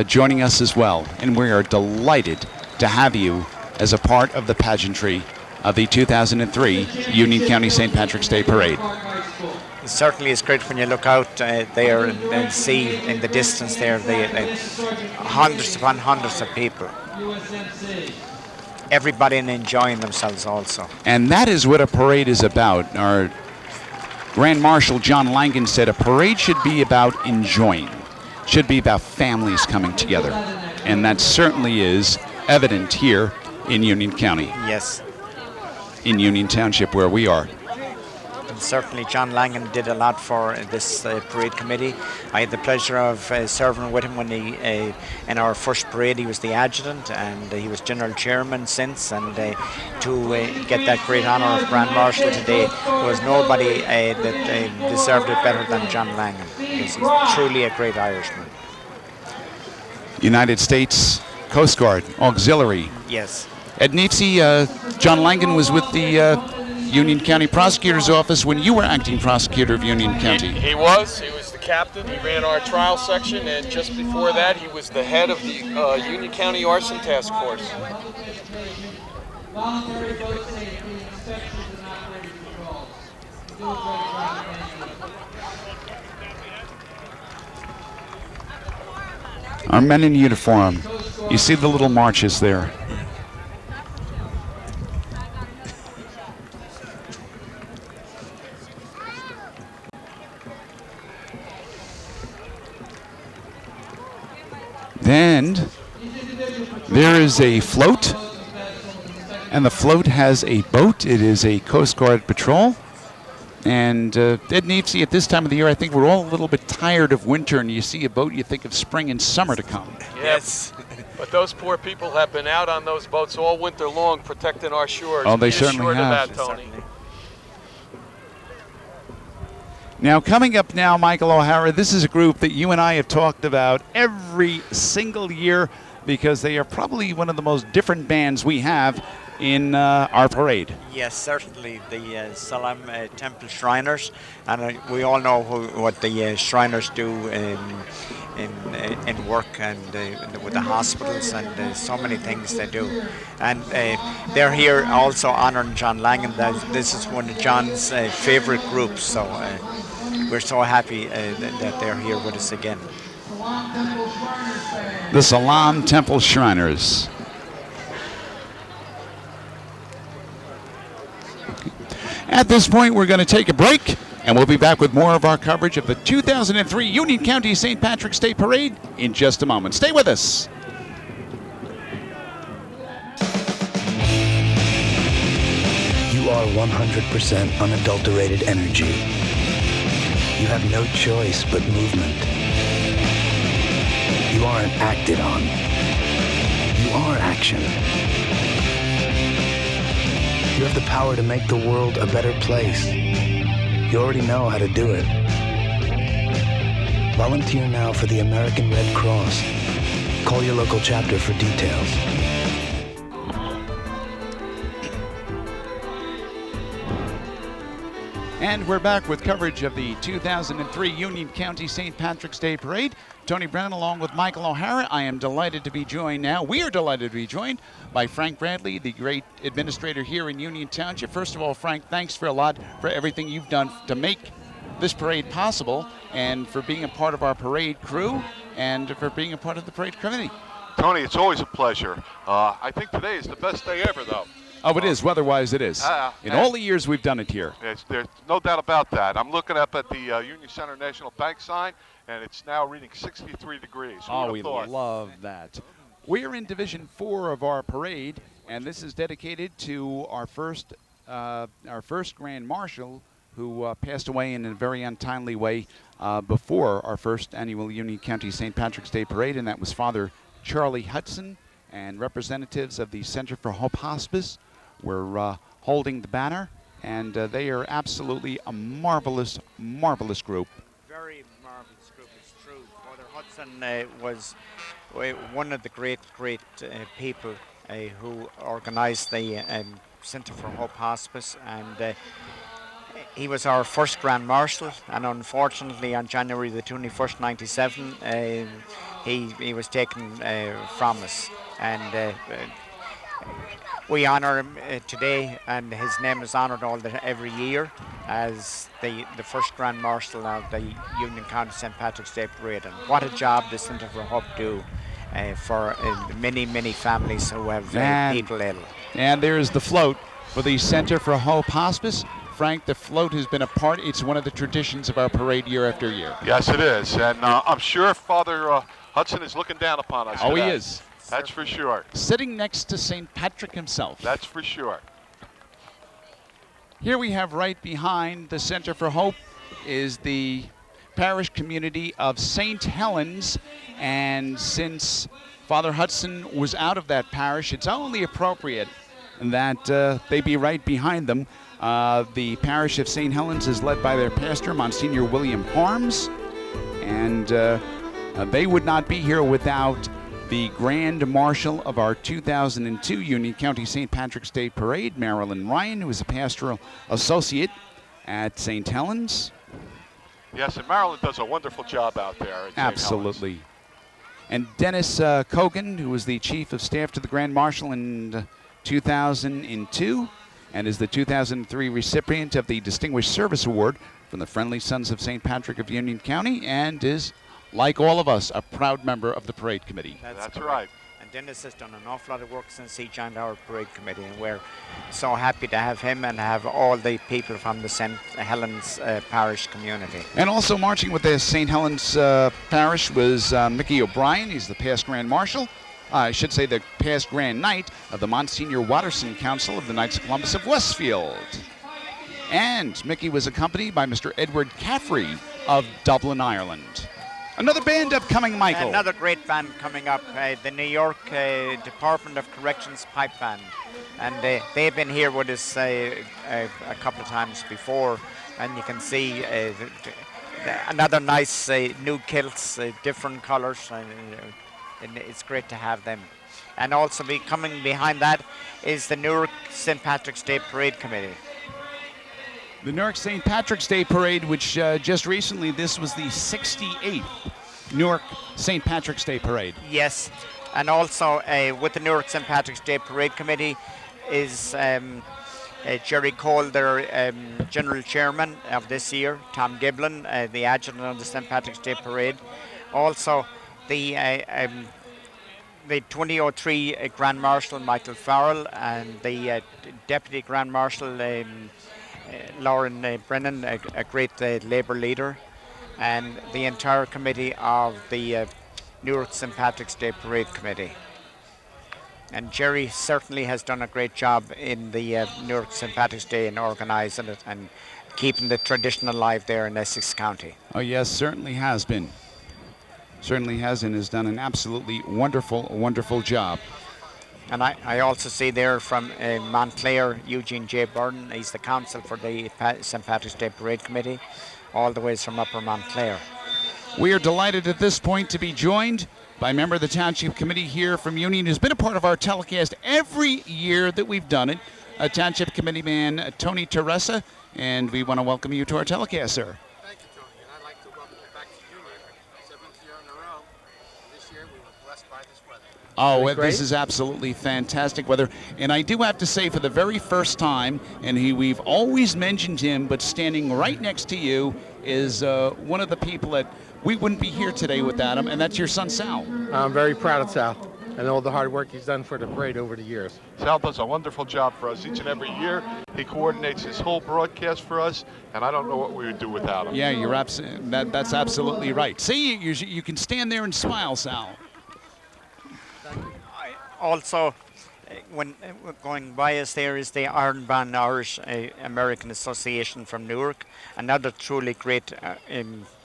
joining us as well. And we are delighted to have you as a part of the pageantry of the 2003 Union County St. Patrick's Day Parade. It certainly is great when you look out there and see in the distance there hundreds upon hundreds of people. Everybody enjoying themselves also. And that is what a parade is about. Our Grand Marshal John Langan said a parade should be about enjoying, should be about families coming together. And that certainly is evident here in Union County. Yes. In Union Township, where we are. And certainly John Langan did a lot for this parade committee. I had the pleasure of serving with him when he, in our first parade, he was the adjutant, and he was general chairman since. And to get that great honor of Grand Marshal today, there was nobody that deserved it better than John Langan. He's truly a great Irishman. United States Coast Guard Auxiliary. Yes. Ed Nitze, John Langan was with the Union County Prosecutor's Office when you were acting prosecutor of Union County. He was the captain. He ran our trial section, and just before that, he was the head of the Union County Arson Task Force. Voluntary boat safety, inspections, and operating controls. You do a great job. Thank you. Our men in uniform. You see the little marches there. Then there is a float, and the float has a boat. It is a Coast Guard patrol. And Ed Nitze, at this time of the year, I think we're all a little bit tired of winter, and you see a boat, you think of spring and summer to come. Yes. But those poor people have been out on those boats all winter long protecting our shores. Oh, they Be certainly assured of have. that, Tony. Now, coming up now, Michael O'Hara, this is a group that you and I have talked about every single year because they are probably one of the most different bands we have in our parade. Yes, certainly the Salam Temple Shriners, and we all know what the Shriners do in work and with the hospitals and so many things they do. And they're here also honoring John Langan. This is one of John's favorite groups, so we're so happy that they're here with us again. The Salam Temple Shriners. At this point, we're going to take a break, and we'll be back with more of our coverage of the 2003 Union County St. Patrick's Day Parade in just a moment. Stay with us. You are 100% unadulterated energy. You have no choice but movement. You aren't acted on. You are action. You have the power to make the world a better place. You already know how to do it. Volunteer now for the American Red Cross. Call your local chapter for details. And we're back with coverage of the 2003 Union County St. Patrick's Day Parade. Tony Brennan along with Michael O'Hara. I am delighted to be joined now. We are delighted to be joined by Frank Bradley, the great administrator here in Union Township. First of all, Frank, thanks for everything you've done to make this parade possible and for being a part of our parade crew and for being a part of the parade committee. Tony, it's always a pleasure. I think today is the best day ever, though. Oh, it is. Weather-wise, it is. In all the years we've done it here. There's no doubt about that. I'm looking up at the Union Center National Bank sign, and it's now reading 63 degrees. Oh, we love that. We're in Division 4 of our parade, and this is dedicated to our first Grand Marshal, who passed away in a very untimely way before our first annual Union County St. Patrick's Day Parade, and that was Father Charlie Hudson, and representatives of the Center for Hope Hospice were holding the banner, and they are absolutely a marvelous, marvelous group. Very marvelous group, it's true. Father Hudson was one of the great people who organised the Centre for Hope Hospice, and he was our first Grand Marshal, and unfortunately on January the 21st, 97, he was taken from us. And we honour him today, and his name is honoured every year as the first Grand Marshal of the Union County St. Patrick's Day Parade. And what a job the Centre for Hope do for many, many families who have people ill. And there's the float for the Center for Hope Hospice. Frank, the float has been a part, it's one of the traditions of our parade year after year. Yes, it is. And I'm sure Father Hudson is looking down upon us. Oh, today. he is. That's for sure. Sitting next to St. Patrick himself. That's for sure. Here we have right behind the Center for Hope is the parish community of St. Helens, and since Father Hudson was out of that parish, it's only appropriate that they be right behind them. The parish of St. Helens is led by their pastor, Monsignor William Harms, and they would not be here without the Grand Marshal of our 2002 Union County St. Patrick's Day Parade, Marilyn Ryan, who is a pastoral associate at St. Helens. Yes, and Marilyn does a wonderful job out there at St. Absolutely. Helens. And Dennis Kogan, who was the Chief of Staff to the Grand Marshal in 2002 and is the 2003 recipient of the Distinguished Service Award from the Friendly Sons of St. Patrick of Union County, and is, like all of us, a proud member of the Parade Committee. That's right. And Dennis has done an awful lot of work since he joined our Parade Committee, and we're so happy to have him and have all the people from the St. Helens Parish community. And also marching with the St. Helens Parish was Mickey O'Brien. He's the past Grand Marshal. I should say the past Grand Knight of the Monsignor Watterson Council of the Knights of Columbus of Westfield. And Mickey was accompanied by Mr. Edward Caffrey of Dublin, Ireland. Another band upcoming, Michael. Another great band coming up, the New York Department of Corrections Pipe Band. And they've been here with us a couple of times before, and you can see another nice new kilts, different colours, and it's great to have them. And also coming behind that is the Newark St. Patrick's Day Parade Committee. The Newark St. Patrick's Day Parade, which just recently, this was the 68th Newark St. Patrick's Day Parade. Yes, and also with the Newark St. Patrick's Day Parade Committee is Jerry Cole, their General Chairman of this year, Tom Giblin, the Adjutant of the St. Patrick's Day Parade. Also, the 2003 Grand Marshal, Michael Farrell, and the Deputy Grand Marshal, Lauren Brennan, a great Labour leader, and the entire committee of the Newark St. Patrick's Day Parade Committee. And Jerry certainly has done a great job in the Newark St. Patrick's Day and organising it and keeping the tradition alive there in Essex County. Oh yes, certainly has been. Certainly has, and has done an absolutely wonderful, wonderful job. And I also see there from Montclair, Eugene J. Byrne. He's the counsel for the St. Patrick's Day Parade Committee, all the way from Upper Montclair. We are delighted at this point to be joined by a member of the Township Committee here from Union, who's been a part of our telecast every year that we've done it, Township Committee man Tony Teresa, and we want to welcome you to our telecast, sir. Thank you, Tony, and I'd like to welcome you back to Union, 7th year in a row. This year we were blessed by this weather. Oh, this is absolutely fantastic weather. And I do have to say, for the very first time, and we've always mentioned him, but standing right next to you is one of the people that we wouldn't be here today without him, and that's your son, Sal. I'm very proud of Sal and all the hard work he's done for the parade over the years. Sal does a wonderful job for us each and every year. He coordinates his whole broadcast for us, and I don't know what we would do without him. Yeah, that's absolutely right. See, you can stand there and smile, Sal. Also, going by us there is the Iron Band Irish American Association from Newark, another truly great,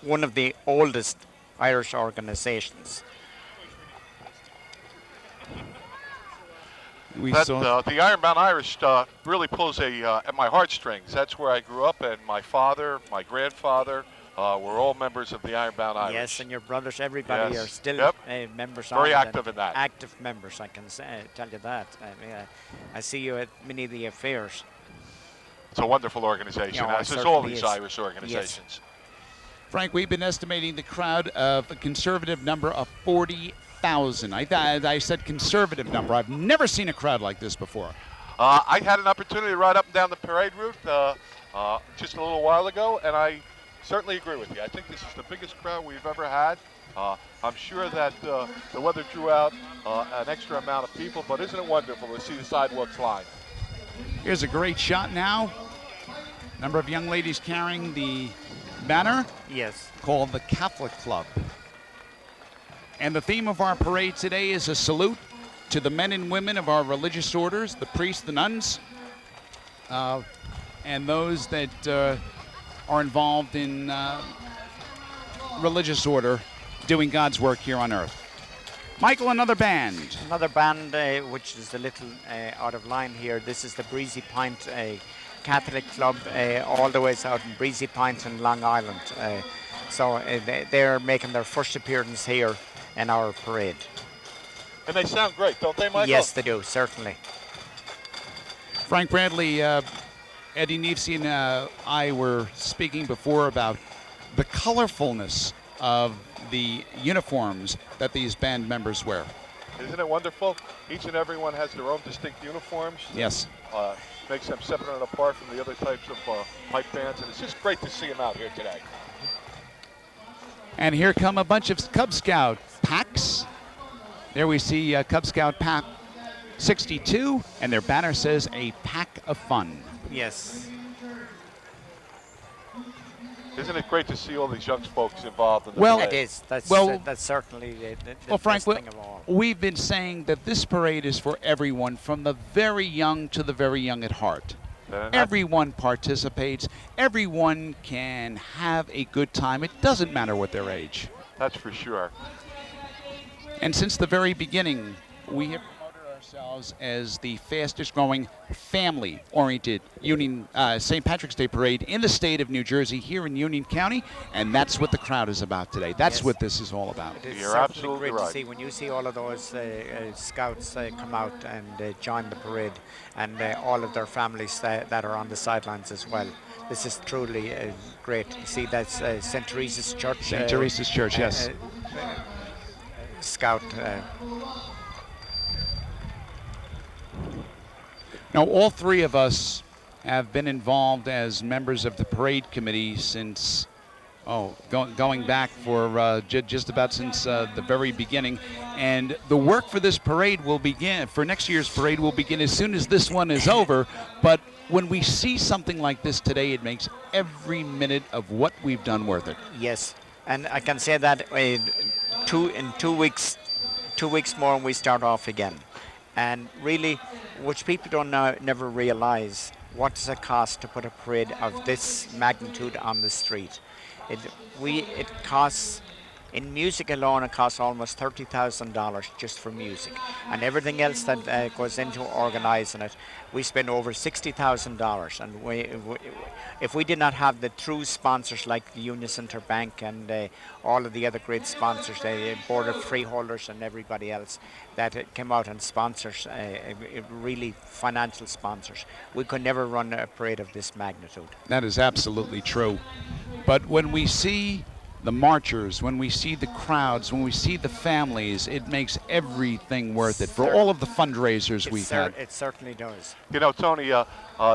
one of the oldest Irish organizations. The Ironbound Irish really pulls at my heartstrings. That's where I grew up, and my father, my grandfather were all members of the Ironbound Irish. Yes, and your brothers, everybody are still members. Very active in that. Active members, I can tell you that. I see you at many of the affairs. It's a wonderful organization, as is all these Irish organizations. Yes. Frank, we've been estimating the crowd of a conservative number of 40,000. I said conservative number. I've never seen a crowd like this before. I had an opportunity to ride up and down the parade route just a little while ago, and I certainly agree with you. I think this is the biggest crowd we've ever had. I'm sure that the weather drew out an extra amount of people, but isn't it wonderful to see the sidewalks lined? Here's a great shot now. Number of young ladies carrying the banner. Yes. Called the Catholic Club. And the theme of our parade today is a salute to the men and women of our religious orders, the priests, the nuns, and those that are involved in religious order doing God's work here on earth. Michael, another band. Another band which is a little out of line here. This is the Breezy Point Catholic Club, all the way out in Breezy Point in Long Island. So they're making their first appearance here in our parade. And they sound great, don't they, Michael? Yes, they do, certainly. Frank Bradley, Eddie Neefsey and I were speaking before about the colorfulness of the uniforms that these band members wear. Isn't it wonderful? Each and every one has their own distinct uniforms. Yes. Makes them separate and apart from the other types of pipe bands, and it's just great to see them out here today. And here come a bunch of Cub Scout packs. There we see Cub Scout pack 62, and their banner says a pack of fun. Yes. Isn't it great to see all these young folks involved in the Well, parade? It is. That's certainly the Frank, best thing of all. we've been saying that this parade is for everyone, from the very young to the very young at heart. Everyone participates. Everyone can have a good time. It doesn't matter what their age. That's for sure. And since the very beginning, we have promoted ourselves as the fastest growing family-oriented St. Patrick's Day parade in the state of New Jersey here in Union County, and that's what the crowd is about today. That's what this is all about. It is You're certainly absolutely great right. to see when you see all of those scouts come out and join the parade, and all of their families that are on the sidelines as well. This is truly great. You see, that's St. Teresa's Church. St. Teresa's Church, yes. Scout. Now, all three of us have been involved as members of the parade committee since, going back for just about since the very beginning. And the work for this parade will begin, for next year's parade will begin as soon as this one is over. But when we see something like this today, it makes every minute of what we've done worth it. Yes, and I can say that in 2 weeks more we start off again. And really, which people don't never realize, what does it cost to put a parade of this magnitude on the street? It costs, in music alone, it costs almost $30,000 just for music, and everything else that goes into organizing it. We spend over $60,000, and if we did not have the true sponsors like the Union Center Bank and all of the other great sponsors, the Board of Freeholders and everybody else that came out and sponsors, really financial sponsors, we could never run a parade of this magnitude. That is absolutely true. But when we see the marchers, when we see the crowds, when we see the families, it makes everything worth it for all of the fundraisers we've had. It certainly does. You know, Tony,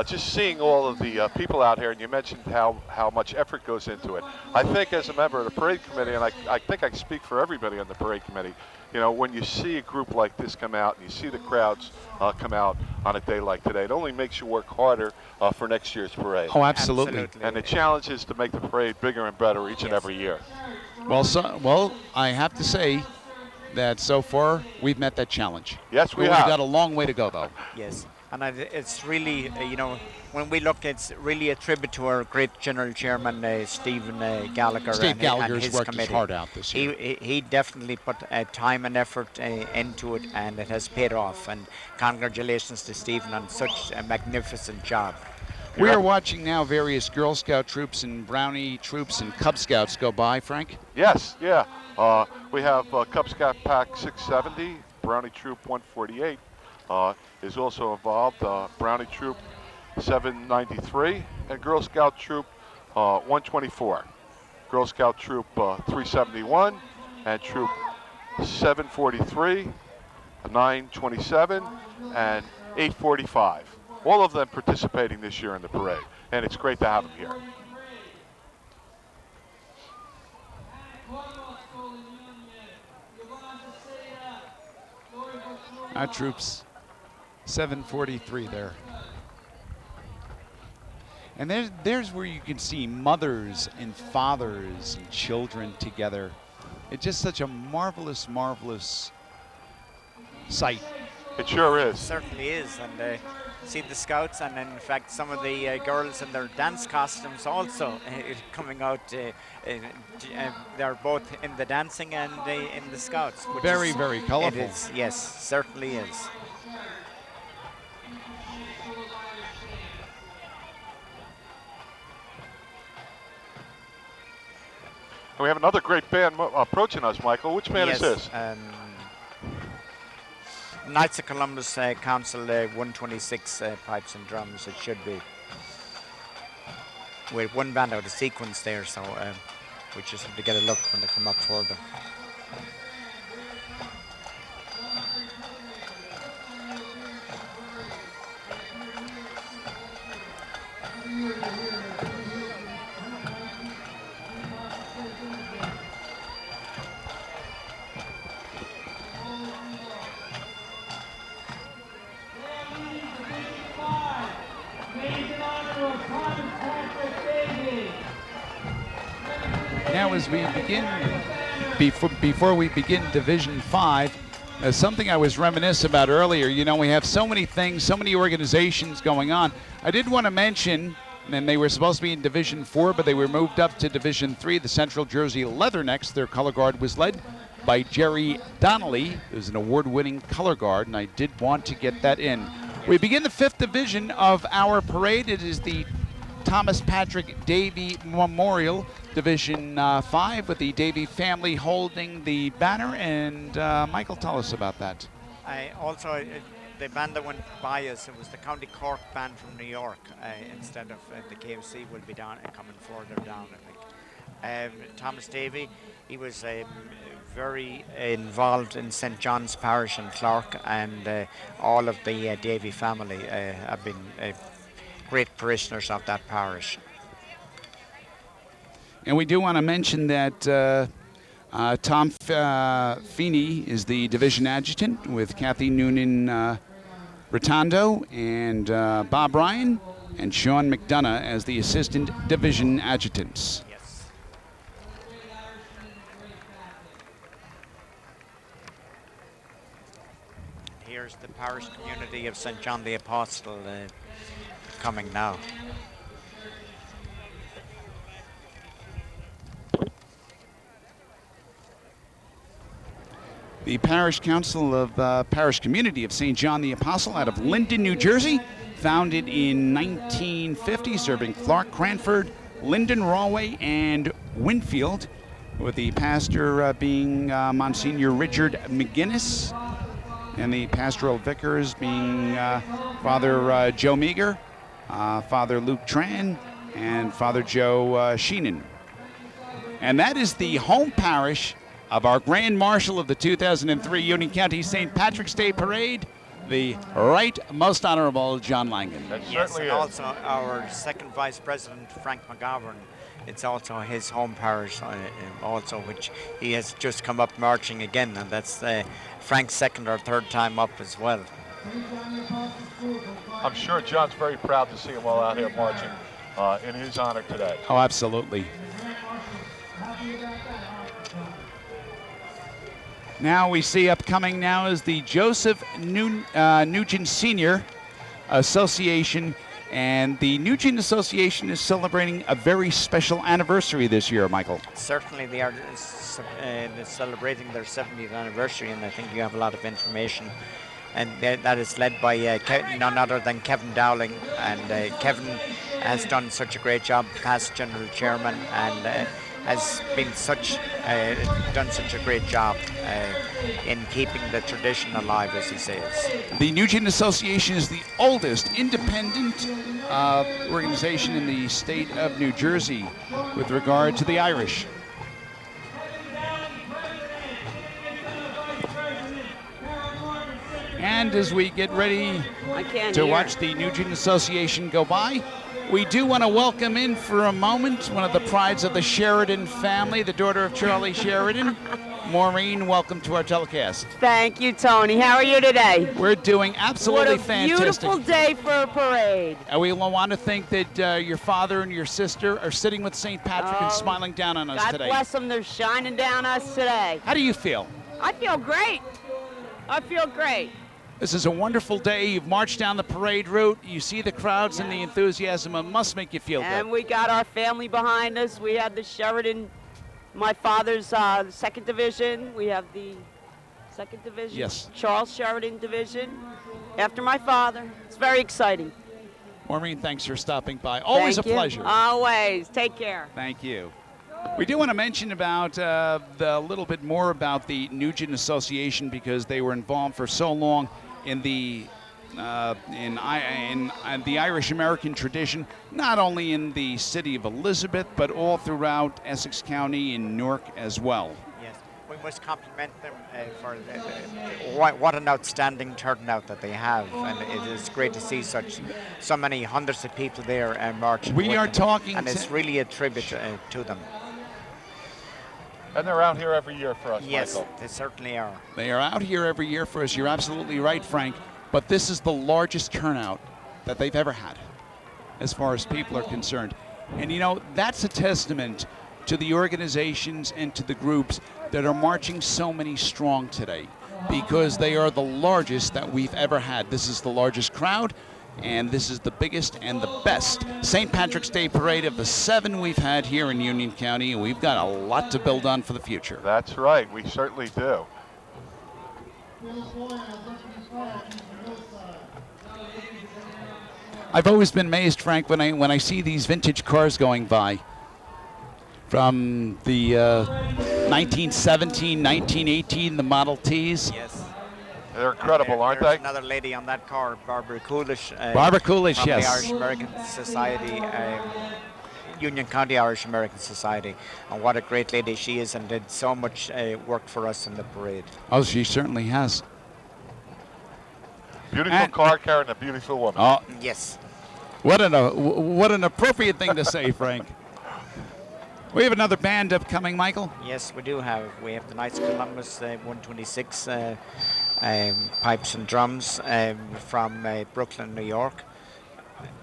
just seeing all of the people out here, and you mentioned how much effort goes into it. I think as a member of the parade committee, and I think I speak for everybody on the parade committee, you know, when you see a group like this come out and you see the crowds come out on a day like today, it only makes you work harder for next year's parade. Oh, absolutely. And the challenge is to make the parade bigger and better each and every year. Well, I have to say, that so far we've met that challenge. Yes, we We've have. got a long way to go, though. Yes, and it's really, when we look, it's really a tribute to our great General Chairman, Stephen Gallagher. Steve Gallagher's and his worked his committee. heart out this year. He definitely put time and effort into it, and it has paid off. And congratulations to Stephen on such a magnificent job. We are watching now various Girl Scout troops and Brownie troops and Cub Scouts go by, Frank. Yes, yeah. We have Cub Scout Pack 670, Brownie Troop 148 is also involved, Brownie Troop 793, and Girl Scout Troop 124. Girl Scout Troop 371 and Troop 743, 927, and 845. All of them participating this year in the parade, and it's great to have them here. Our troops, 743 there. And there's where you can see mothers and fathers and children together. It's just such a marvelous, marvelous sight. It sure is. It certainly is, and see the scouts, and in fact some of the girls in their dance costumes also coming out. They're both in the dancing and in the scouts. Which Very, is, very colorful. It is, yes, certainly is. And we have another great band approaching us, Michael. Which band is this? Knights of Columbus Council 126 pipes and drums, it should be. With one band out of sequence there, so we just have to get a look when they come up further. Now as we begin, before we begin Division 5, something I was reminiscent about earlier, you know, we have so many things, so many organizations going on. I did want to mention, and they were supposed to be in Division 4, but they were moved up to Division 3, the Central Jersey Leathernecks. Their color guard was led by Jerry Donnelly, who's an award-winning color guard, and I did want to get that in. We begin the 5th division of our parade. It is the Thomas Patrick Davey Memorial, Division 5, with the Davey family holding the banner. And Michael, tell us about that. Also, the band that went by us, it was the County Cork band from New York, instead of the KFC will be down coming further down, I think. Thomas Davey, he was very involved in St. John's Parish in Clark, and all of the Davey family have been great parishioners of that parish. And we do want to mention that Tom Feeney is the division adjutant, with Kathy Noonan Rotondo and Bob Ryan and Sean McDonough as the assistant division adjutants. Yes. Here's the parish community of St. John the Apostle coming now. The Parish Council of Parish Community of St. John the Apostle out of Linden, New Jersey, founded in 1950, serving Clark, Cranford, Linden, Rahway, and Winfield, with the pastor being Monsignor Richard McGinnis, and the pastoral vicars being Father Joe Meager, Father Luke Tran, and Father Joe Sheenan. And that is the home parish of our Grand Marshal of the 2003 Union County St. Patrick's Day Parade, the Right Most Honorable John Langan. Yes, and also our second Vice President, Frank McGovern. It's also his home parish, also, which he has just come up marching again, and that's Frank's second or third time up as well. I'm sure John's very proud to see them all out here marching in his honor today. Oh, absolutely. Now we see upcoming now is the Joseph Nugent Senior Association, and the Nugent Association is celebrating a very special anniversary this year, Michael. Certainly they are celebrating their 70th anniversary, and I think you have a lot of information. And that is led by none other than Kevin Dowling. And Kevin has done such a great job, past general chairman, and has been done such a great job in keeping the tradition alive, as he says. The Nugent Association is the oldest independent organization in the state of New Jersey with regard to the Irish. And as we get ready to watch the Nugent Association go by, we do want to welcome in for a moment one of the prides of the Sheridan family, the daughter of Charlie Sheridan. Maureen, welcome to our telecast. Thank you, Tony. How are you today? We're doing absolutely fantastic. What a beautiful day for a parade. And we want to think that your father and your sister are sitting with St. Patrick and smiling down on us today. God bless them. They're shining down us today. How do you feel? I feel great. I feel great. This is a wonderful day. You've marched down the parade route. You see the crowds and the enthusiasm. It must make you feel good. And we got our family behind us. We had the Sheridan, my father's 2nd Division. We have the 2nd Division. Yes. Charles Sheridan Division. After my father. It's very exciting. Maureen, thanks for stopping by. Always Thank a you. pleasure. Always. Take care. Thank you. We do want to mention about a little bit more about the Nugent Association, because they were involved for so long in the Irish American tradition, not only in the city of Elizabeth, but all throughout Essex County in Newark as well. Yes, we must compliment them for what an outstanding turnout that they have, and it is great to see so many hundreds of people there marching. We are talking, and it's really a tribute to them. And they're out here every year for us, yes, Michael. They certainly are. They are out here every year for us. You're absolutely right, Frank. But this is the largest turnout that they've ever had, as far as people are concerned. And you know, that's a testament to the organizations and to the groups that are marching so many strong today, because they are the largest that we've ever had. This is the largest crowd, and this is the biggest and the best St. Patrick's Day parade of the 7 we've had here in Union County, and we've got a lot to build on for the future. That's right, we certainly do. I've always been amazed, Frank, when I see these vintage cars going by from the 1917, 1918, the Model Ts. Yes. They're incredible, aren't There's they? Another lady on that car, Barbara Coolish. Barbara Coolish, from yes. the Irish American Society, Union County Irish American Society. And what a great lady she is, and did so much work for us in the parade. Oh, she certainly has. Beautiful car carrying a beautiful woman. Oh, yes. What an appropriate thing to say, Frank. We have another band upcoming, Michael. Yes, we do have. We have the Knights of Columbus 126 pipes and drums from Brooklyn, New York.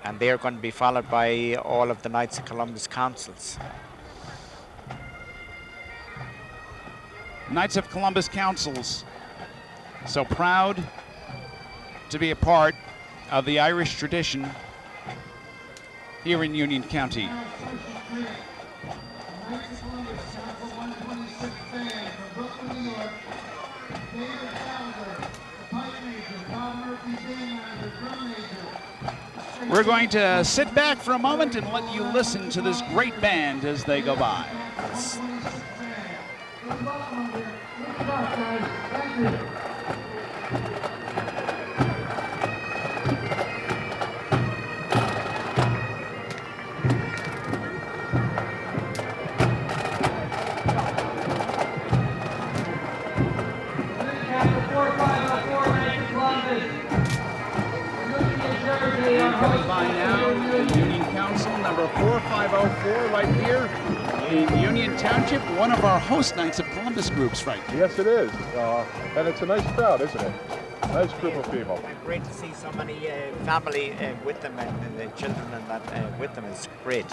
And they are going to be followed by all of the Knights of Columbus councils. Knights of Columbus councils. So proud to be a part of the Irish tradition here in Union County. We're going to sit back for a moment and let you listen to this great band as they go by. Coming by now, the Union Council, number 4504, right here in Union Township, one of our host Knights of Columbus groups, right? Yes, it is. And it's a nice crowd, isn't it? Nice group of people. Great to see so many family with them, and the children and that with them is great.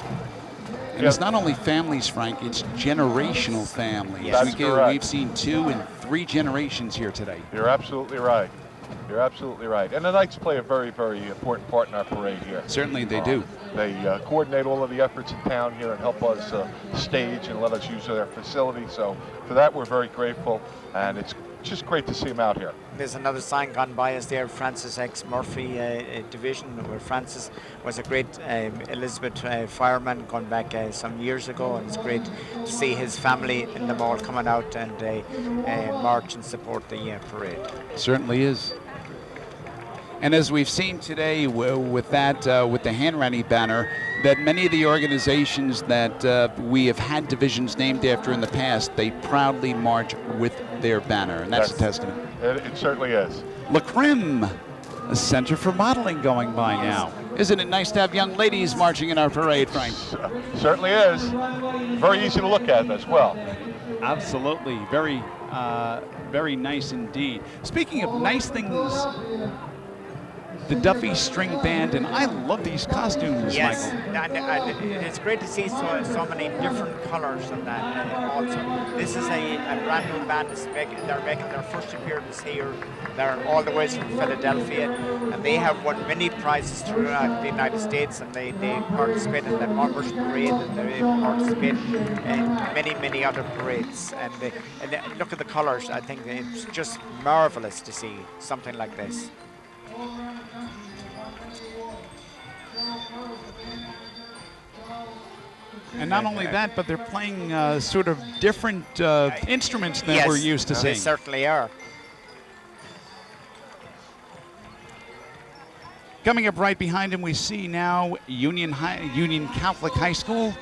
And it's not only families, Frank, it's generational families. That's correct. We've seen 2 and 3 generations here today. You're absolutely right. You're absolutely right. And the Knights play a very, very important part in our parade here. Certainly they do. They coordinate all of the efforts in town here and help us stage and let us use their facility. So for that, we're very grateful. And it's just great to see them out here. There's another sign gone by us there, Francis X. Murphy Division, where Francis was a great Elizabeth fireman going back some years ago, and it's great to see his family and them all coming out and march and support the parade. Certainly is. And as we've seen today with that, with the Hanratty banner, that many of the organizations that we have had divisions named after in the past, they proudly march with their banner, and that's a testament. It certainly is. La Creme, a center for modeling going by now. Isn't it nice to have young ladies marching in our parade, Frank? Certainly is. Very easy to look at as well. Absolutely. Very, very nice indeed. Speaking of nice things, the Duffy String Band, and I love these costumes, yes, Michael. And it's great to see so many different colors in that also. This is a brand new band. They're making their first appearance here. They're all the way from Philadelphia, and they have won many prizes throughout the United States, and they participate in the Mummers Parade, and they participate in many other parades. And look at the colors. I think it's just marvelous to see something like this. And not only that, but they're playing sort of different instruments than yes, we're used to seeing. They certainly are. Coming up right behind him, we see now Union Catholic High School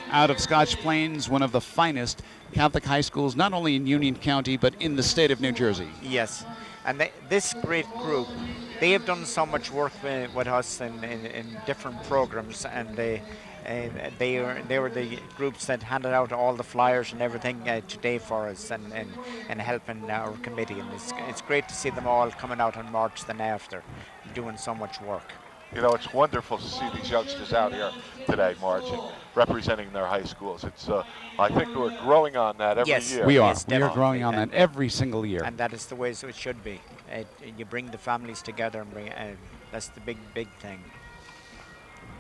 out of Scotch Plains, one of the finest Catholic high schools, not only in Union County, but in the state of New Jersey. Yes, and this great group, they have done so much work with us in different programs, and they were the groups that handed out all the flyers and everything today for us and helping our committee. And it's great to see them all coming out on March then after, doing so much work. You know, it's wonderful to see these youngsters out here today marching, representing their high schools. It's, I think we're growing on that every year. We are. Yes, we are growing on that every single year. And that is the way so it should be. You bring the families together and bring. That's the big thing.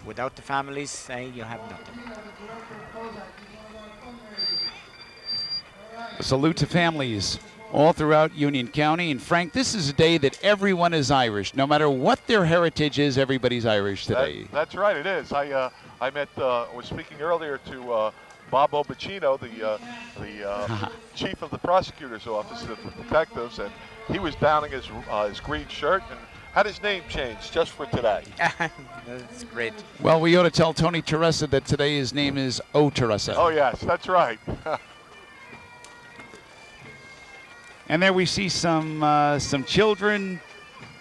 Without the families, you have nothing. A salute to families all throughout Union County. And Frank, this is a day that everyone is Irish. No matter what their heritage is, everybody's Irish today. That's right, it is. I was speaking earlier to Bob Obicino, the chief of the prosecutor's office of the detectives, and he was donning his green shirt and had his name changed just for today. That's great. Well, we ought to tell Tony Teresa that today his name is O. Teresa. Oh, yes, that's right. And there we see some children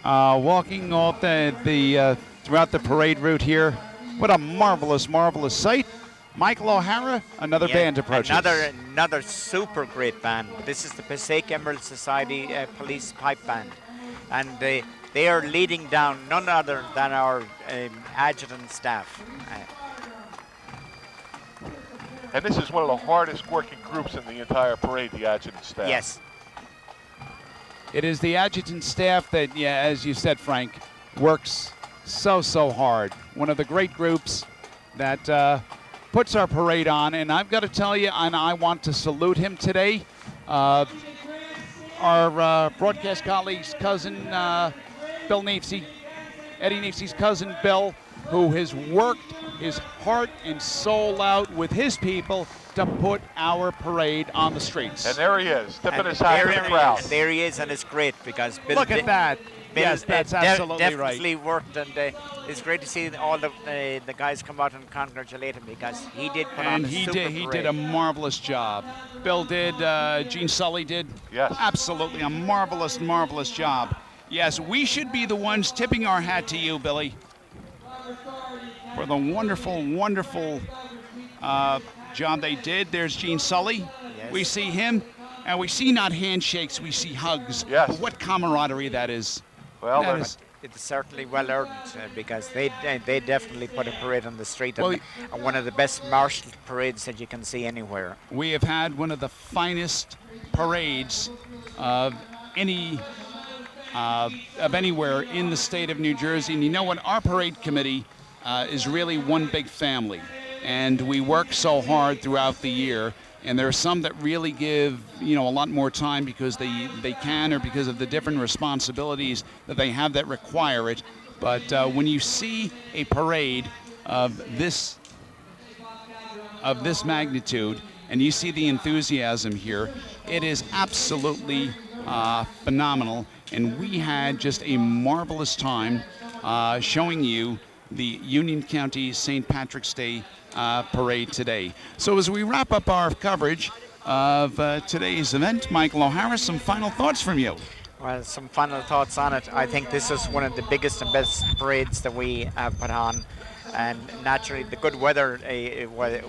walking off the throughout the parade route here. What a marvelous, marvelous sight. Michael O'Hara, another band approaches. Another super great band. This is the Passaic Emerald Society Police Pipe Band. And they are leading down none other than our adjutant staff. And this is one of the hardest working groups in the entire parade, the adjutant staff. Yes. It is the adjutant staff that, yeah, as you said, Frank, works so hard. One of the great groups that puts our parade on. And I've got to tell you, and I want to salute him today. Our broadcast colleague's cousin, Bill Neefsey, Eddie Neefsey's cousin, Bill, who has worked his heart and soul out with his people to put our parade on the streets. And there he is, tipping his hat to the crowd. There he is, and it's great because Bill. Look at that. Bill yes, that's absolutely right. Definitely worked, and it's great to see all the guys come out and congratulate him because he did put on a super parade. He did a marvelous job. Bill did, Gene Sully did. Yes. Absolutely a marvelous, marvelous job. Yes, we should be the ones tipping our hat to you, Billy, for the wonderful, wonderful job they did. There's Gene Sully. Yes. We see him, and we see not handshakes, we see hugs. Yes. But what camaraderie that is. Well, it's certainly well earned because they definitely put a parade on the street, and one of the best marshaled parades that you can see anywhere. We have had one of the finest parades of anywhere in the state of New Jersey. And you know what? Our parade committee is really one big family, and we work so hard throughout the year. And there are some that really give, a lot more time because they can, or because of the different responsibilities that they have that require it. But when you see a parade of this magnitude, and you see the enthusiasm here, it is absolutely phenomenal. And we had just a marvelous time showing you the Union County St. Patrick's Day parade today. So as we wrap up our coverage of today's event, Michael O'Hara, some final thoughts from you. Well, some final thoughts on it. I think this is one of the biggest and best parades that we have put on. And naturally, the good weather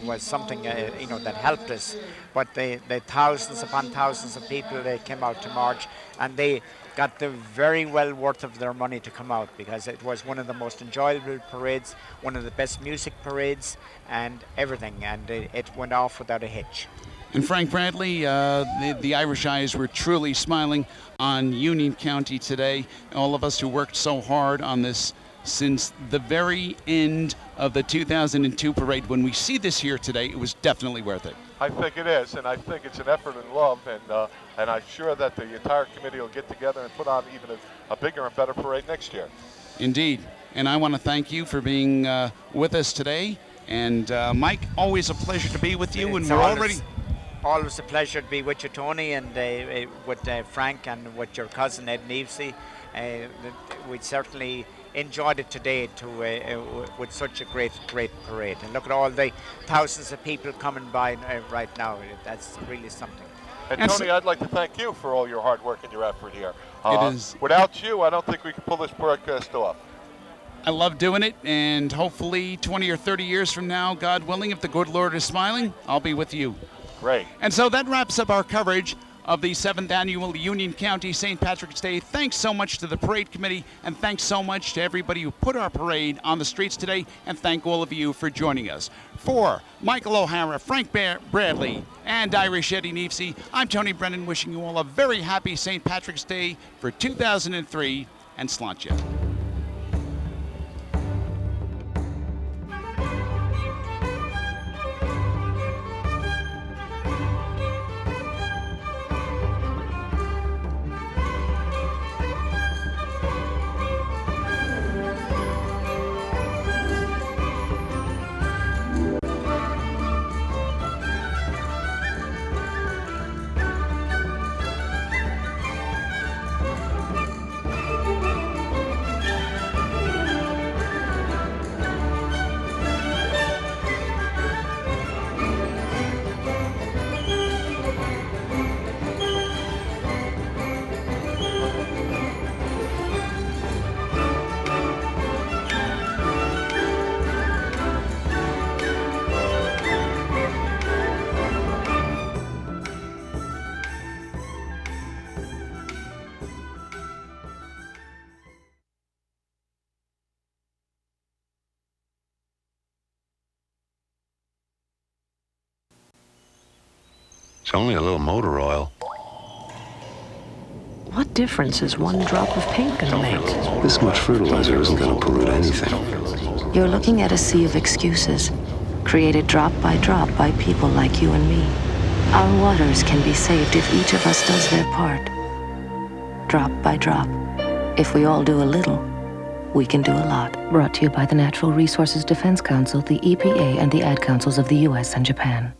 was something that helped us. But the thousands upon thousands of people that came out to march, and they got the very well worth of their money to come out, because it was one of the most enjoyable parades, one of the best music parades, and everything. And it went off without a hitch. And Frank Bradley, the Irish eyes were truly smiling on Union County today. All of us who worked so hard on this since the very end of the 2002 parade. When we see this here today, it was definitely worth it. I think it is, and I think it's an effort and love, and I'm sure that the entire committee will get together and put on even a bigger and better parade next year. Indeed, and I want to thank you for being with us today. And Mike, always a pleasure to be with you. It's and we're already... Always a pleasure to be with you, Tony, and with Frank and with your cousin Ed Nevesey. We certainly enjoyed it today with such a great parade. And look at all the thousands of people coming by right now. That's really something. And Tony, I'd like to thank you for all your hard work and your effort here. It is. Without you, I don't think we could pull this broadcast off. I love doing it, and hopefully 20 or 30 years from now, God willing, if the good Lord is smiling, I'll be with you. Great. And so that wraps up our coverage of the 7th Annual Union County St. Patrick's Day. Thanks so much to the parade committee, and thanks so much to everybody who put our parade on the streets today, and thank all of you for joining us. For Michael O'Hara, Frank Bradley, and Irish Eddie Nevesey, I'm Tony Brennan, wishing you all a very happy St. Patrick's Day for 2003, and Sláinte. It's only a little motor oil. What difference is one drop of paint going to make? This much fertilizer isn't going to pollute anything. You're looking at a sea of excuses, created drop by people like you and me. Our waters can be saved if each of us does their part. Drop by drop. If we all do a little, we can do a lot. Brought to you by the Natural Resources Defense Council, the EPA, and the Ad Councils of the U.S. and Japan.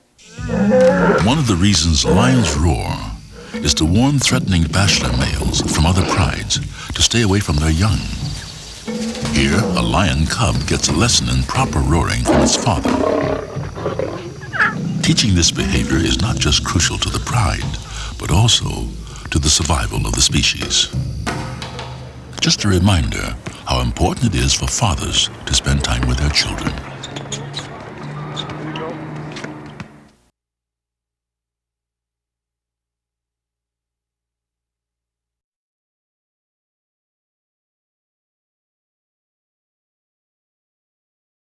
One of the reasons lions roar is to warn threatening bachelor males from other prides to stay away from their young. Here, a lion cub gets a lesson in proper roaring from its father. Teaching this behavior is not just crucial to the pride, but also to the survival of the species. Just a reminder how important it is for fathers to spend time with their children.